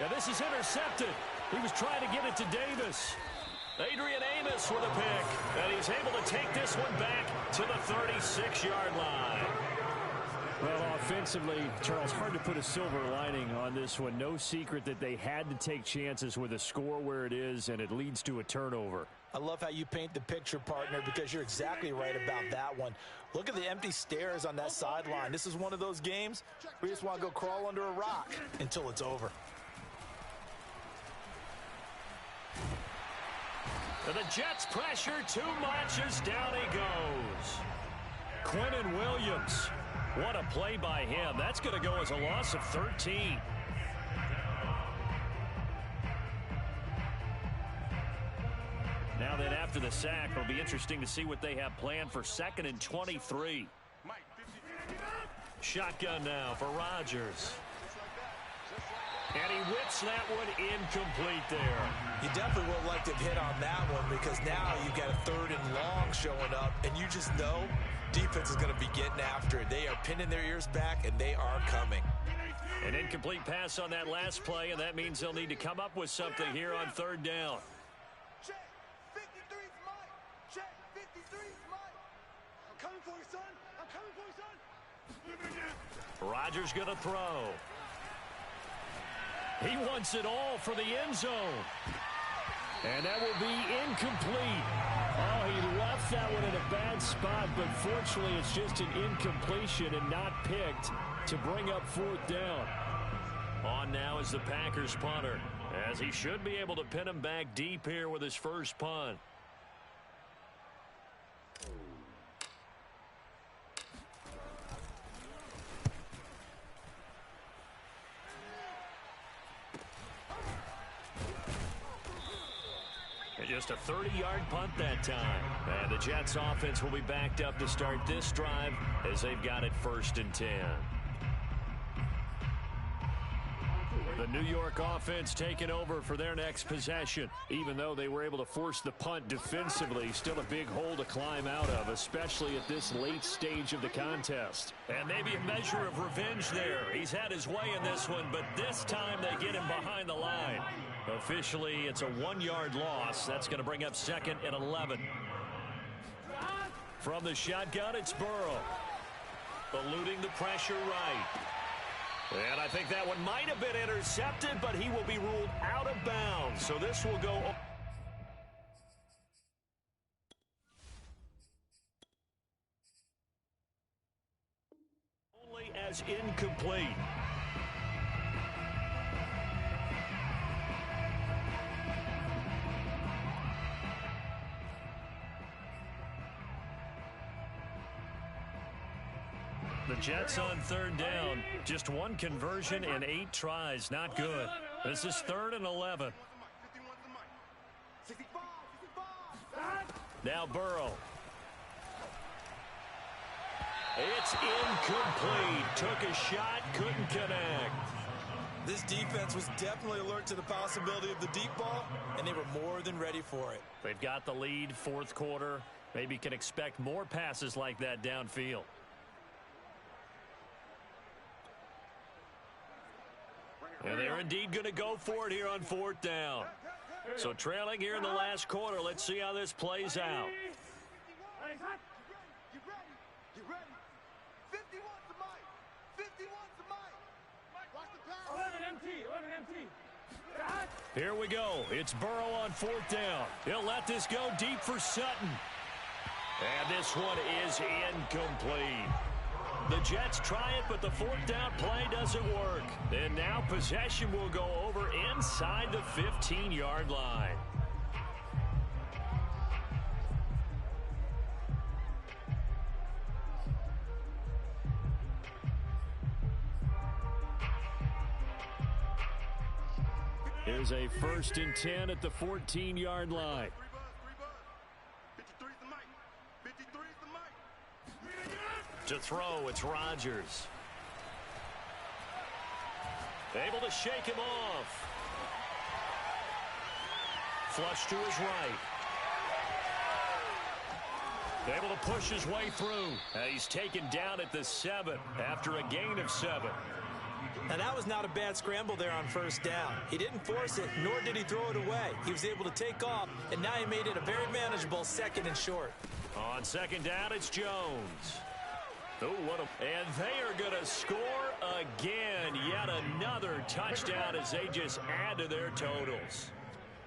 Now, this is intercepted. He was trying to get it to Davis. Adrian Amos with a pick, and he's able to take this one back to the 36-yard line. Well, offensively, Charles, hard to put a silver lining on this one. No secret that they had to take chances with a score where it is, and it leads to a turnover. I love how you paint the picture, partner, because you're exactly right about that one. Look at the empty stares on that sideline. This is one of those games where you just want to go crawl under a rock until it's over. And the Jets pressure too much as down he goes. Quinnen Williams. What a play by him. That's going to go as a loss of 13. Now then, after the sack, it'll be interesting to see what they have planned for 2nd and 23. Shotgun now for Rodgers. And he whips that one incomplete there. You definitely would have liked to have hit on that one because now you've got a 3rd and long showing up, and you just know defense is going to be getting after it. They are pinning their ears back, and they are coming. An incomplete pass on that last play, and that means they'll need to come up with something here on 3rd down. Check. 53's Mike. Check. 53's Mike. I'm coming for you, son. I'm coming for you, son. Rodgers going to throw. He wants it all for the end zone. And that will be incomplete. Oh, he left that one in a bad spot, but fortunately it's just an incompletion and not picked to bring up 4th down. On now is the Packers punter, as he should be able to pin him back deep here with his first punt. Just a 30-yard punt that time. And the Jets offense will be backed up to start this drive as they've got it 1st and 10. The New York offense taking over for their next possession. Even though they were able to force the punt defensively, still a big hole to climb out of, especially at this late stage of the contest. And maybe a measure of revenge there. He's had his way in this one, but this time they get him behind the line. Officially, it's a 1-yard loss. That's going to bring up 2nd and 11. From the shotgun, it's Burrow. Eluding the pressure right. And I think that one might have been intercepted, but he will be ruled out of bounds. So this will go only as incomplete. The Jets on 3rd down. Just 1 conversion and 8 tries. Not good. This is 3rd and 11. Now Burrow. It's incomplete. Took a shot, couldn't connect. This defense was definitely alert to the possibility of the deep ball, and they were more than ready for it. They've got the lead, 4th quarter. Maybe can expect more passes like that downfield. And they're indeed going to go for it here on 4th down. So trailing here in the last quarter. Let's see how this plays out. You ready? 51's the Mike. 51's the Mike. Watch the pass. 11 empty. Here we go. It's Burrow on 4th down. He'll let this go deep for Sutton. And this one is incomplete. The Jets try it, but the 4th down play doesn't work. And now possession will go over inside the 15-yard line. Here's a 1st and 10 at the 14-yard line. 53's the mic. 53's the mic. To throw, it's Rodgers. Able to shake him off. Flush to his right. Able to push his way through. He's taken down at the 7 after a gain of 7. And that was not a bad scramble there on 1st down. He didn't force it, nor did he throw it away. He was able to take off, and now he made it a very manageable 2nd and short. On 2nd down, it's Jones. Oh, and they are going to score again. Yet another touchdown as they just add to their totals.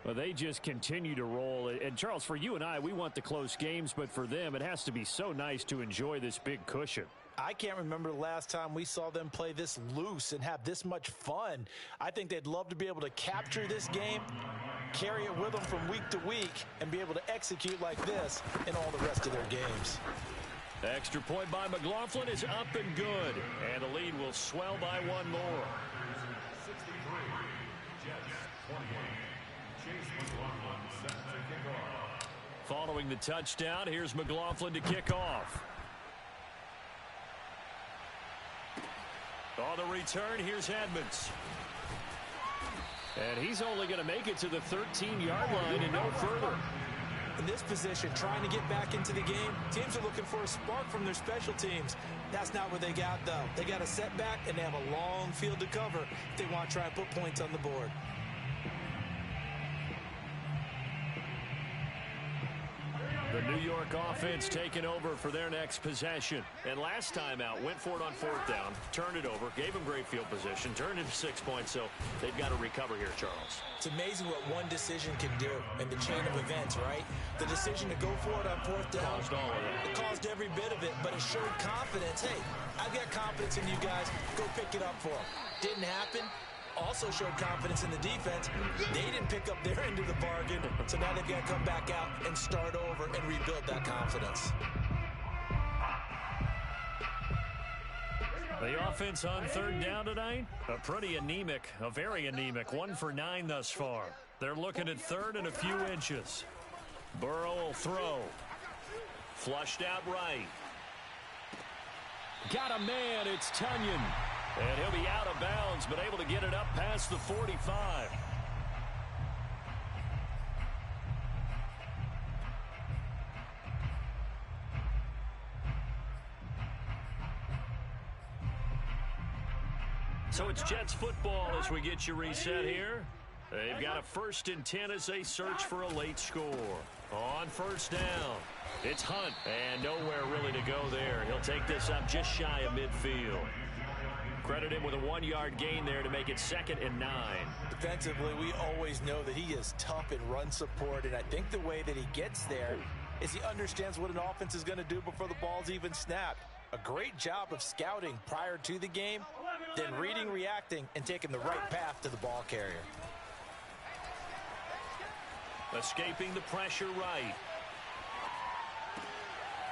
Well, they just continue to roll. And, Charles, for you and I, we want the close games, but for them, it has to be so nice to enjoy this big cushion. I can't remember the last time we saw them play this loose and have this much fun. I think they'd love to be able to capture this game, carry it with them from week to week, and be able to execute like this in all the rest of their games. The extra point by McLaughlin is up and good. And the lead will swell by 1 more. 63, Jets 28. Chase McLaughlin set to kick off. Following the touchdown, here's McLaughlin to kick off. On the return, here's Edmonds. And he's only going to make it to the 13-yard line and no further. In this position, trying to get back into the game, teams are looking for a spark from their special teams. That's not what they got, though. They got a setback, and they have a long field to cover if they want to try and put points on the board. The New York offense taking over for their next possession. And last time out, went for it on 4th down, turned it over, gave them great field position, turned it 6 points, so they've got to recover here, Charles. It's amazing what one decision can do in the chain of events, right? The decision to go for it on 4th down, Caused all of that. it caused every bit of it, but it showed confidence. Hey, I've got confidence in you guys. Go pick it up for them. Didn't happen. Also showed confidence in the defense. They didn't pick up their end of the bargain, so now they've got to come back out and start over and rebuild that confidence. The offense on 3rd down tonight, a very anemic. 1 for 9 thus far. They're looking at 3rd and a few inches. Burrow will throw. Flushed out right. Got a man, it's Tunyon. And he'll be out of bounds, but able to get it up past the 45. So it's Jets football as we get you reset here. They've got a 1st and 10 as they search for a late score. On 1st down, it's Hunt, and nowhere really to go there. He'll take this up just shy of midfield. Credit him with a 1-yard gain there to make it 2nd and 9. Defensively, we always know that he is tough in run support, and I think the way that he gets there is he understands what an offense is going to do before the ball's even snapped. A great job of scouting prior to the game, then reading, reacting, and taking the right path to the ball carrier. Escaping the pressure right.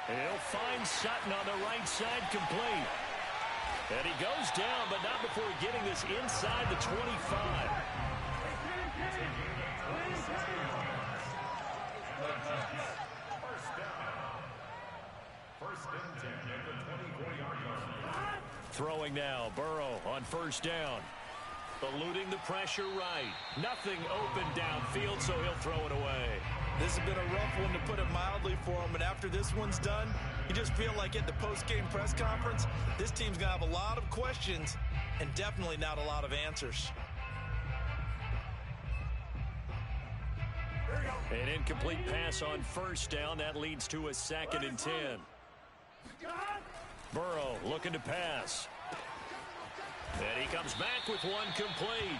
He'll find Sutton on the right side complete. And he goes down, but not before getting this inside the 25. First and 10 at the 24-yard line. Throwing now, Burrow on 1st down. Eluding the pressure right. Nothing open downfield, so he'll throw it away. This has been a rough one, to put it mildly, for him. And after this one's done, you just feel like at the post-game press conference, this team's going to have a lot of questions and definitely not a lot of answers. An incomplete pass on 1st down. That leads to a 2nd and 10. Burrow looking to pass. And he comes back with one complete.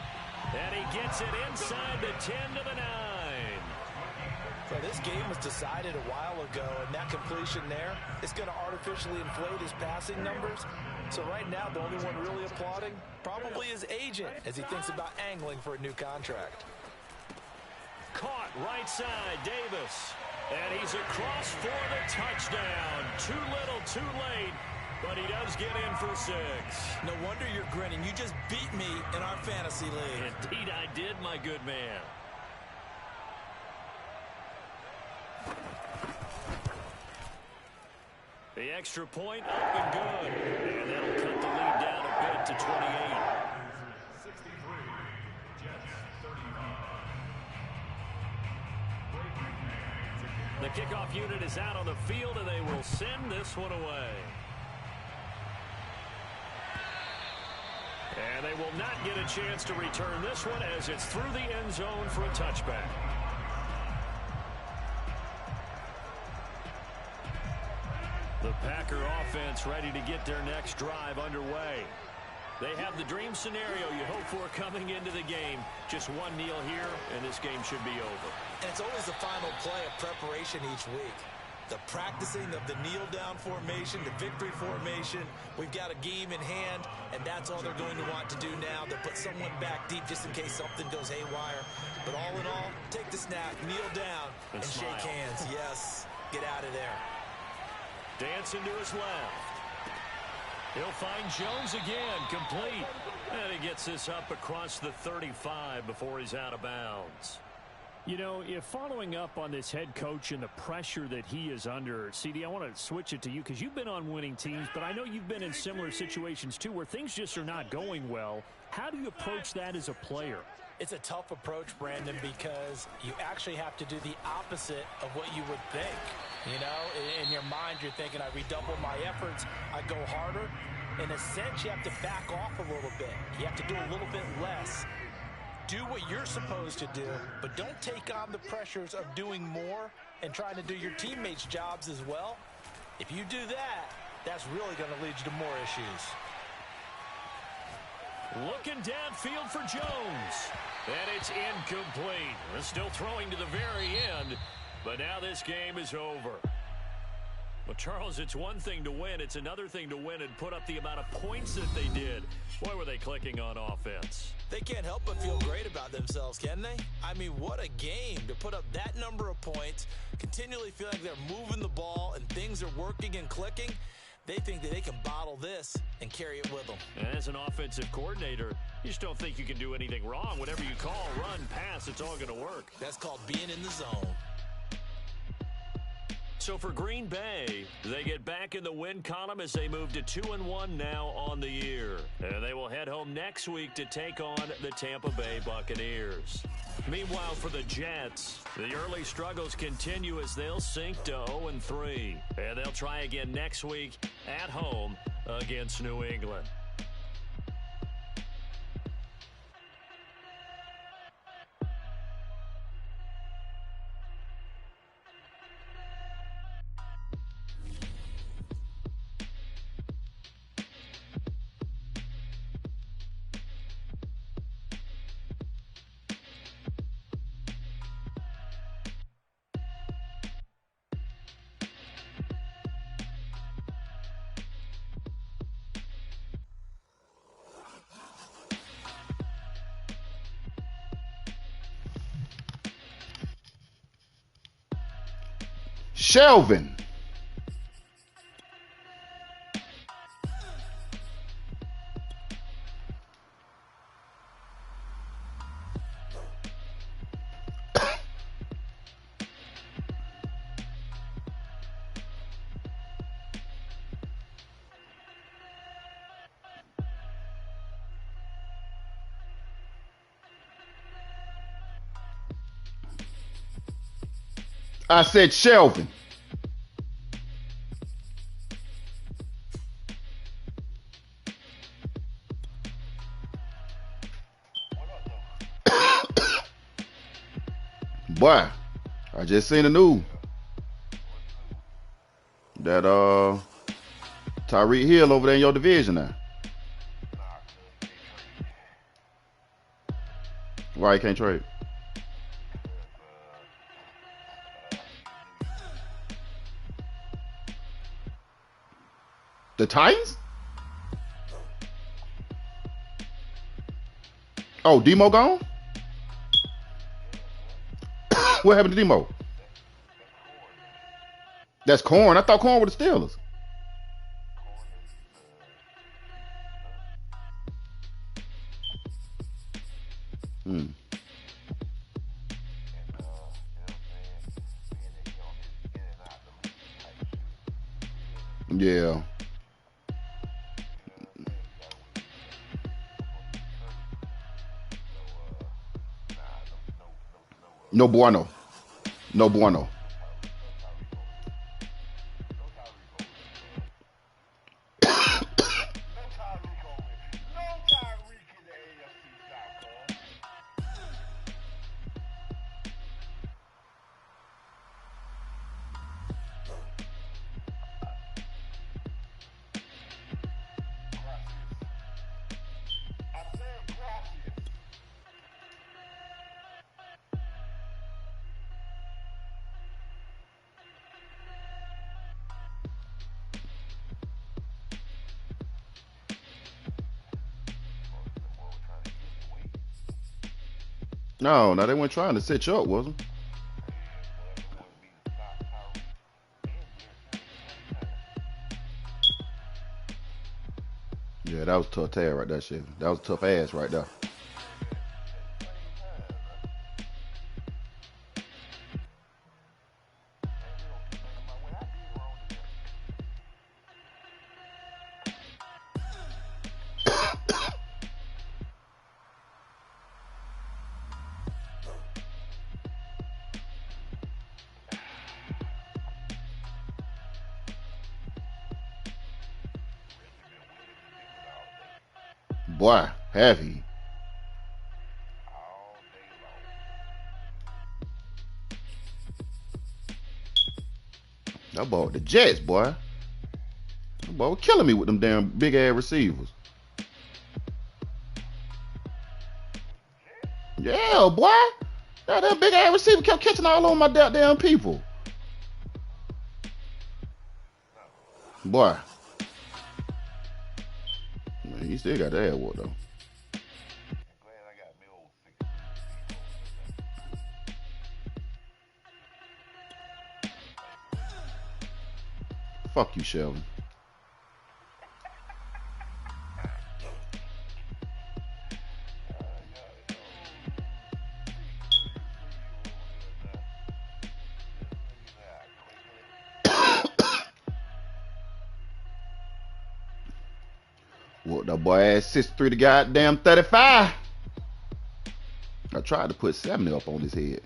And he gets it inside the 10 to the 9. So this game was decided a while ago, and that completion there is going to artificially inflate his passing numbers. So right now, the only one really applauding probably his agent as he thinks about angling for a new contract. Caught right side, Davis. And he's across for the touchdown. Too little, too late. But he does get in for 6. No wonder you're grinning. You just beat me in our fantasy league. Indeed I did, my good man. The extra point up and good. And that'll cut the lead down a bit to 28. 63, Jets 35. The kickoff unit is out on the field, and they will send this one away. And they will not get a chance to return this one as it's through the end zone for a touchback. The Packer offense ready to get their next drive underway. They have the dream scenario you hope for coming into the game. Just one kneel here, and this game should be over. And it's always the final play of preparation each week. The practicing of the kneel-down formation, the victory formation. We've got a game in hand, and that's all they're going to want to do now. They'll put someone back deep just in case something goes haywire. But all in all, take the snap, kneel down, and shake hands. Yes, get out of there. Dancing to his left. He'll find Jones again, complete. And he gets this up across the 35 before he's out of bounds. You know, if following up on this head coach and the pressure that he is under, CD, I want to switch it to you because you've been on winning teams, but I know you've been in similar situations too where things just are not going well. How do you approach that as a player? It's a tough approach, Brandon, because you actually have to do the opposite of what you would think. You know, in your mind, you're thinking, I redouble my efforts, I go harder. In a sense, you have to back off a little bit. You have to do a little bit less. Do what you're supposed to do, but don't take on the pressures of doing more and trying to do your teammates' jobs as well. If you do that, that's really going to lead you to more issues. Looking downfield for Jones. And it's incomplete. They're still throwing to the very end, but now this game is over. Well, Charles, it's one thing to win. It's another thing to win and put up the amount of points that they did. Boy, were they clicking on offense. They can't help but feel great about themselves, can they? I mean, what a game to put up that number of points, continually feeling like they're moving the ball and things are working and clicking. They think that they can bottle this and carry it with them. And as an offensive coordinator, you just don't think you can do anything wrong. Whatever you call, run, pass, it's all going to work. That's called being in the zone. So for Green Bay, they get back in the win column as they move to 2-1 now on the year. And they will head home next week to take on the Tampa Bay Buccaneers. Meanwhile, for the Jets, the early struggles continue as they'll sink to 0-3. And they'll try again next week at home against New England. Shelvin. I said Shelvin. Boy, I just seen the news that Tyreek Hill over there in your division now. Why he can't trade? The Titans? Oh, Demo gone? What happened to Demo? That's Corn. I thought Corn were the Steelers. Yeah. No bueno. No bueno. No, they weren't trying to set you up, was them? Yeah, that was a tough tag right there, shit. That was a tough ass right there. Boy, have he. That boy, the Jets, boy. That boy was killing me with them damn big ass receivers. Yeah, boy. That big ass receiver kept catching all over my damn people. Boy. Man, he still got that ass whooped though. Fuck you, Shelvin. Whooped that boy ass 6'3" to goddamn 35. I tried to put 70 up on his head.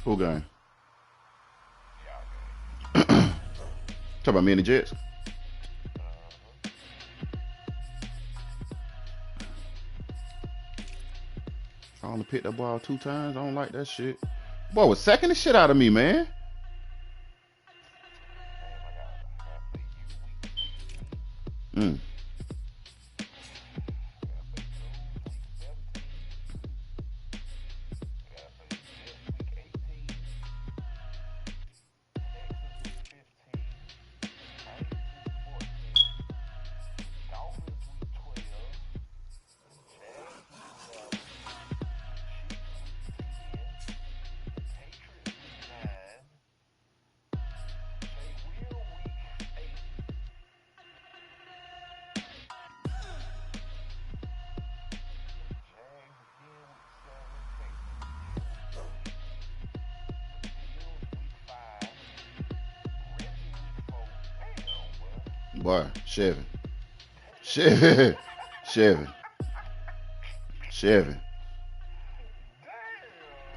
Who game? Talk about me and the Jets. I only picked that ball 2 times. I don't like that shit. Boy was sacking the shit out of me, man. Mm. Boy, Chevy. Chevy. Chevy. Chevy.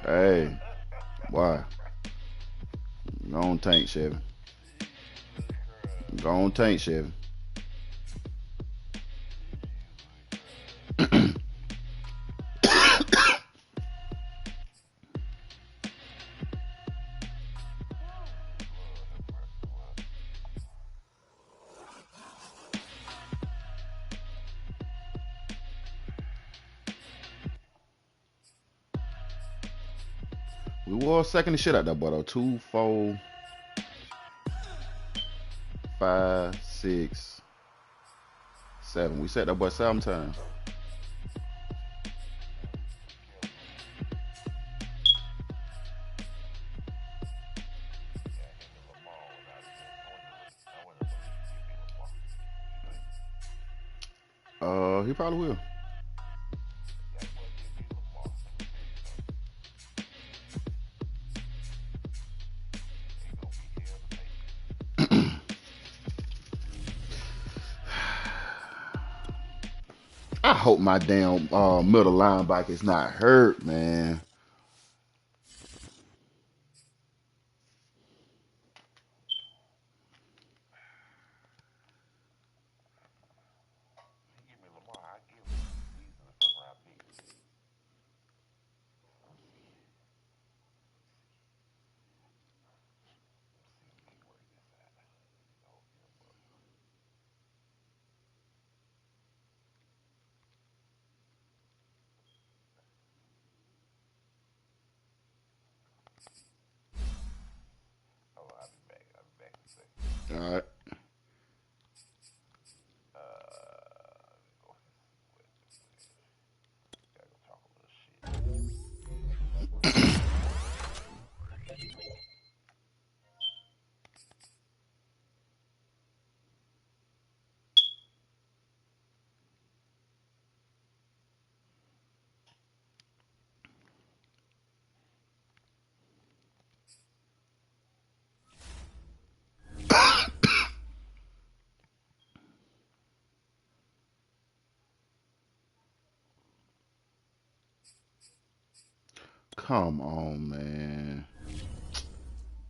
Hey. Boy. Go on tank, Chevy. Go on tank, Chevy. We was second the shit out that boy though. 2, 4, 5, 6, 7. We set that boy 7 times. He probably will. I hope my damn middle linebacker is not hurt, man. All right. Come on, man.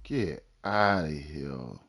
Get out of here.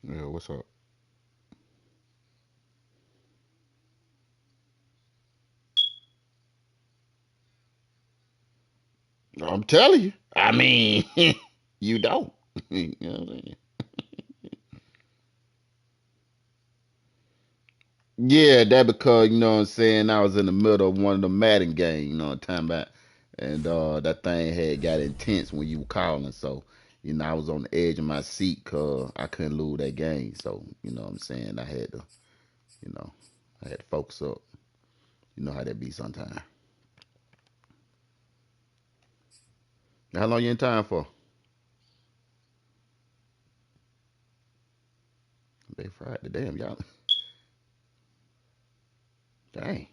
Yeah, what's up? I'm telling you. I mean, you don't. You know what I'm saying? Yeah, that because you know what I'm saying. I was in the middle of one of the Madden games. You know what I'm talking about, and that thing had got intense when you were calling. So I was on the edge of my seat because I couldn't lose that game. So you know what I'm saying. You know, I had to focus up. You know how that be sometimes. How long you in time for? They Friday. Damn, y'all. Dang,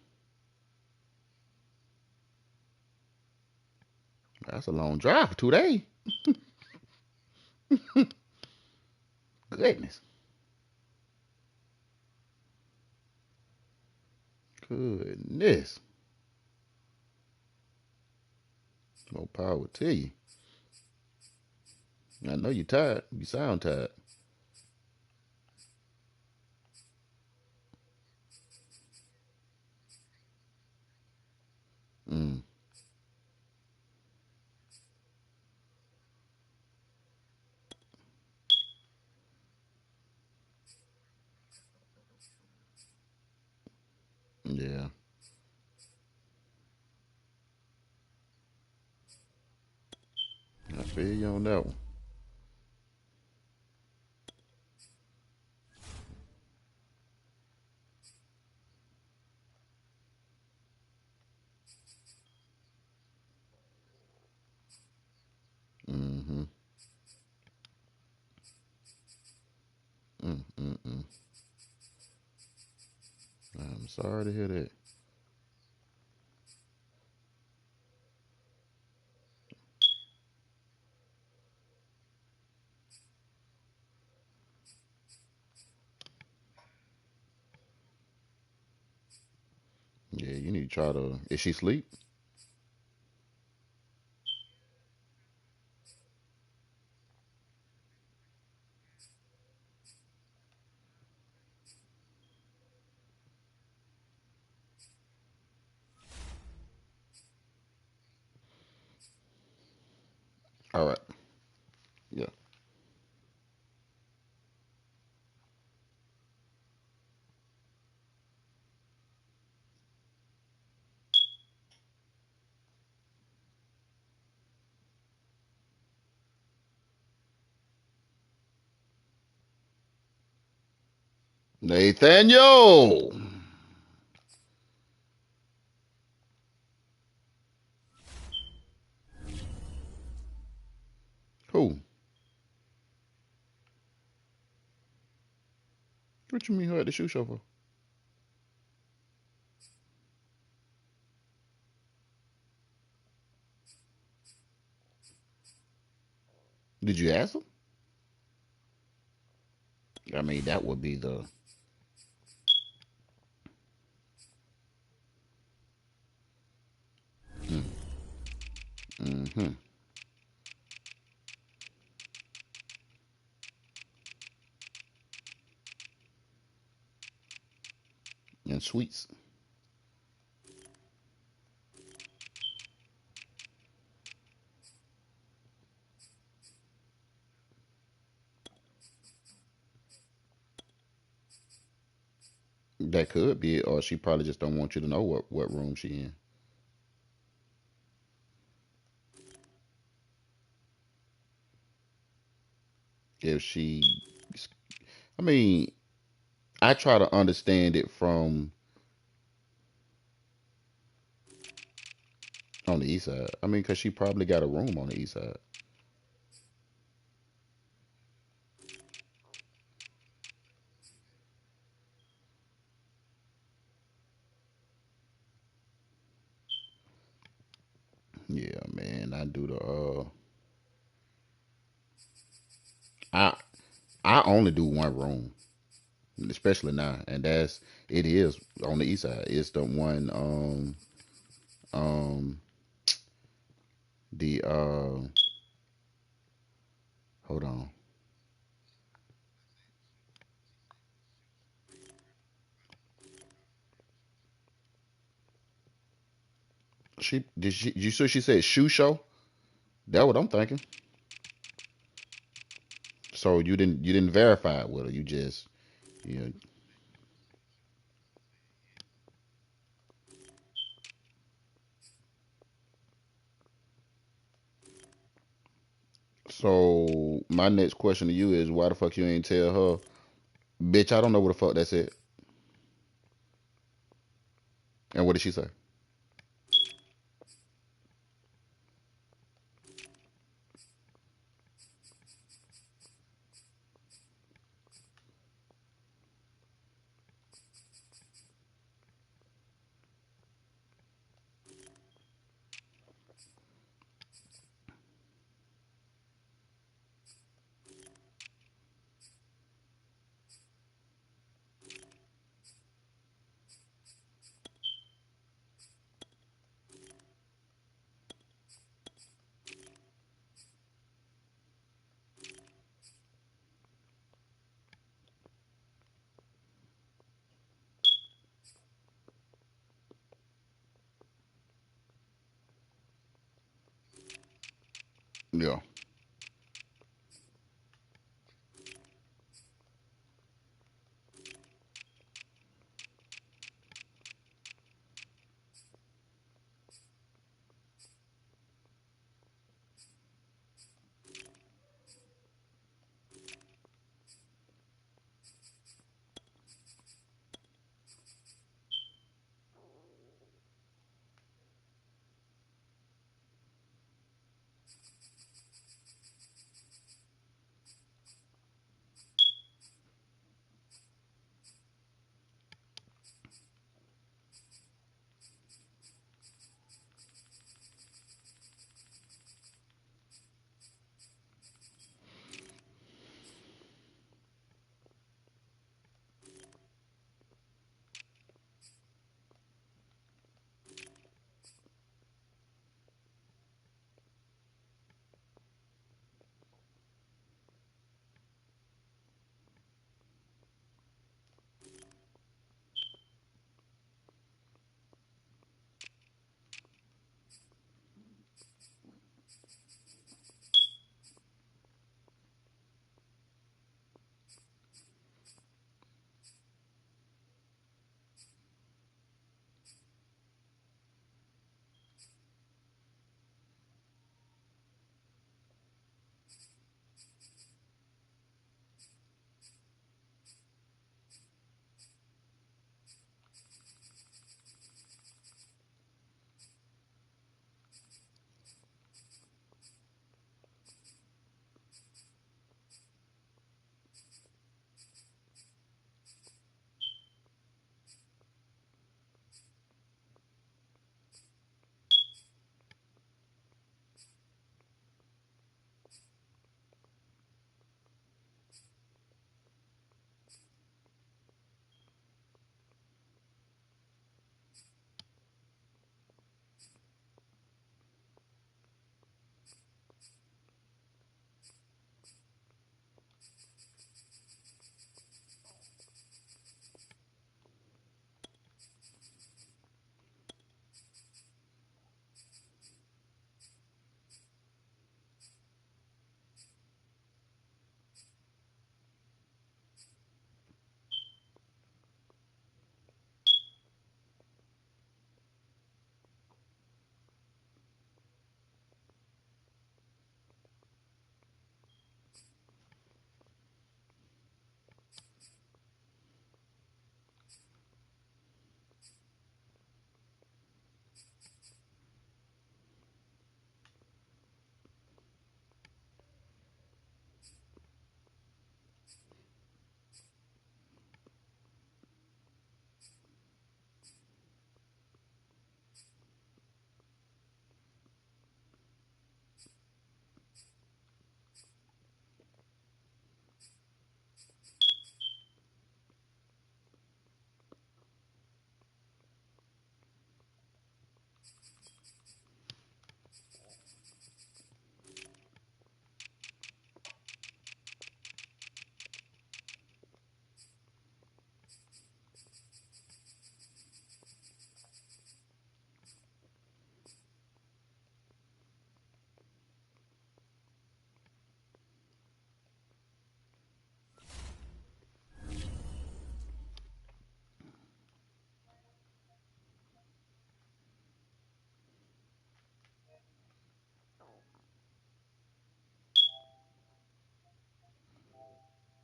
that's a long drive for 2 days. Goodness, goodness. More power to you. I know you tired. You sound tired. Mm, yeah, I feel you on that one. Mm-hmm. Mm-mm-mm. I'm sorry to hear that. Yeah, you need to try to. Is she sleep? All right. Yeah. Nathaniel. Who? What you mean who at the shoe show for? Did you ask him? I mean, that would be the. Mm, mm-hmm. And sweets. That could be it, or she probably just don't want you to know what room she in. If she, I mean, I try to understand it from on the east side. I mean, cause she probably got a room on the east side. Yeah, man. I do the. I I only do one room, especially now, and it is on the east side. It's the one um the hold on. You sure she said shoe show? That's what I'm thinking. So you didn't verify it with her. You just you know. So my next question to you is why the fuck you ain't tell her, bitch? I don't know what the fuck that's it. And what did she say? Yeah.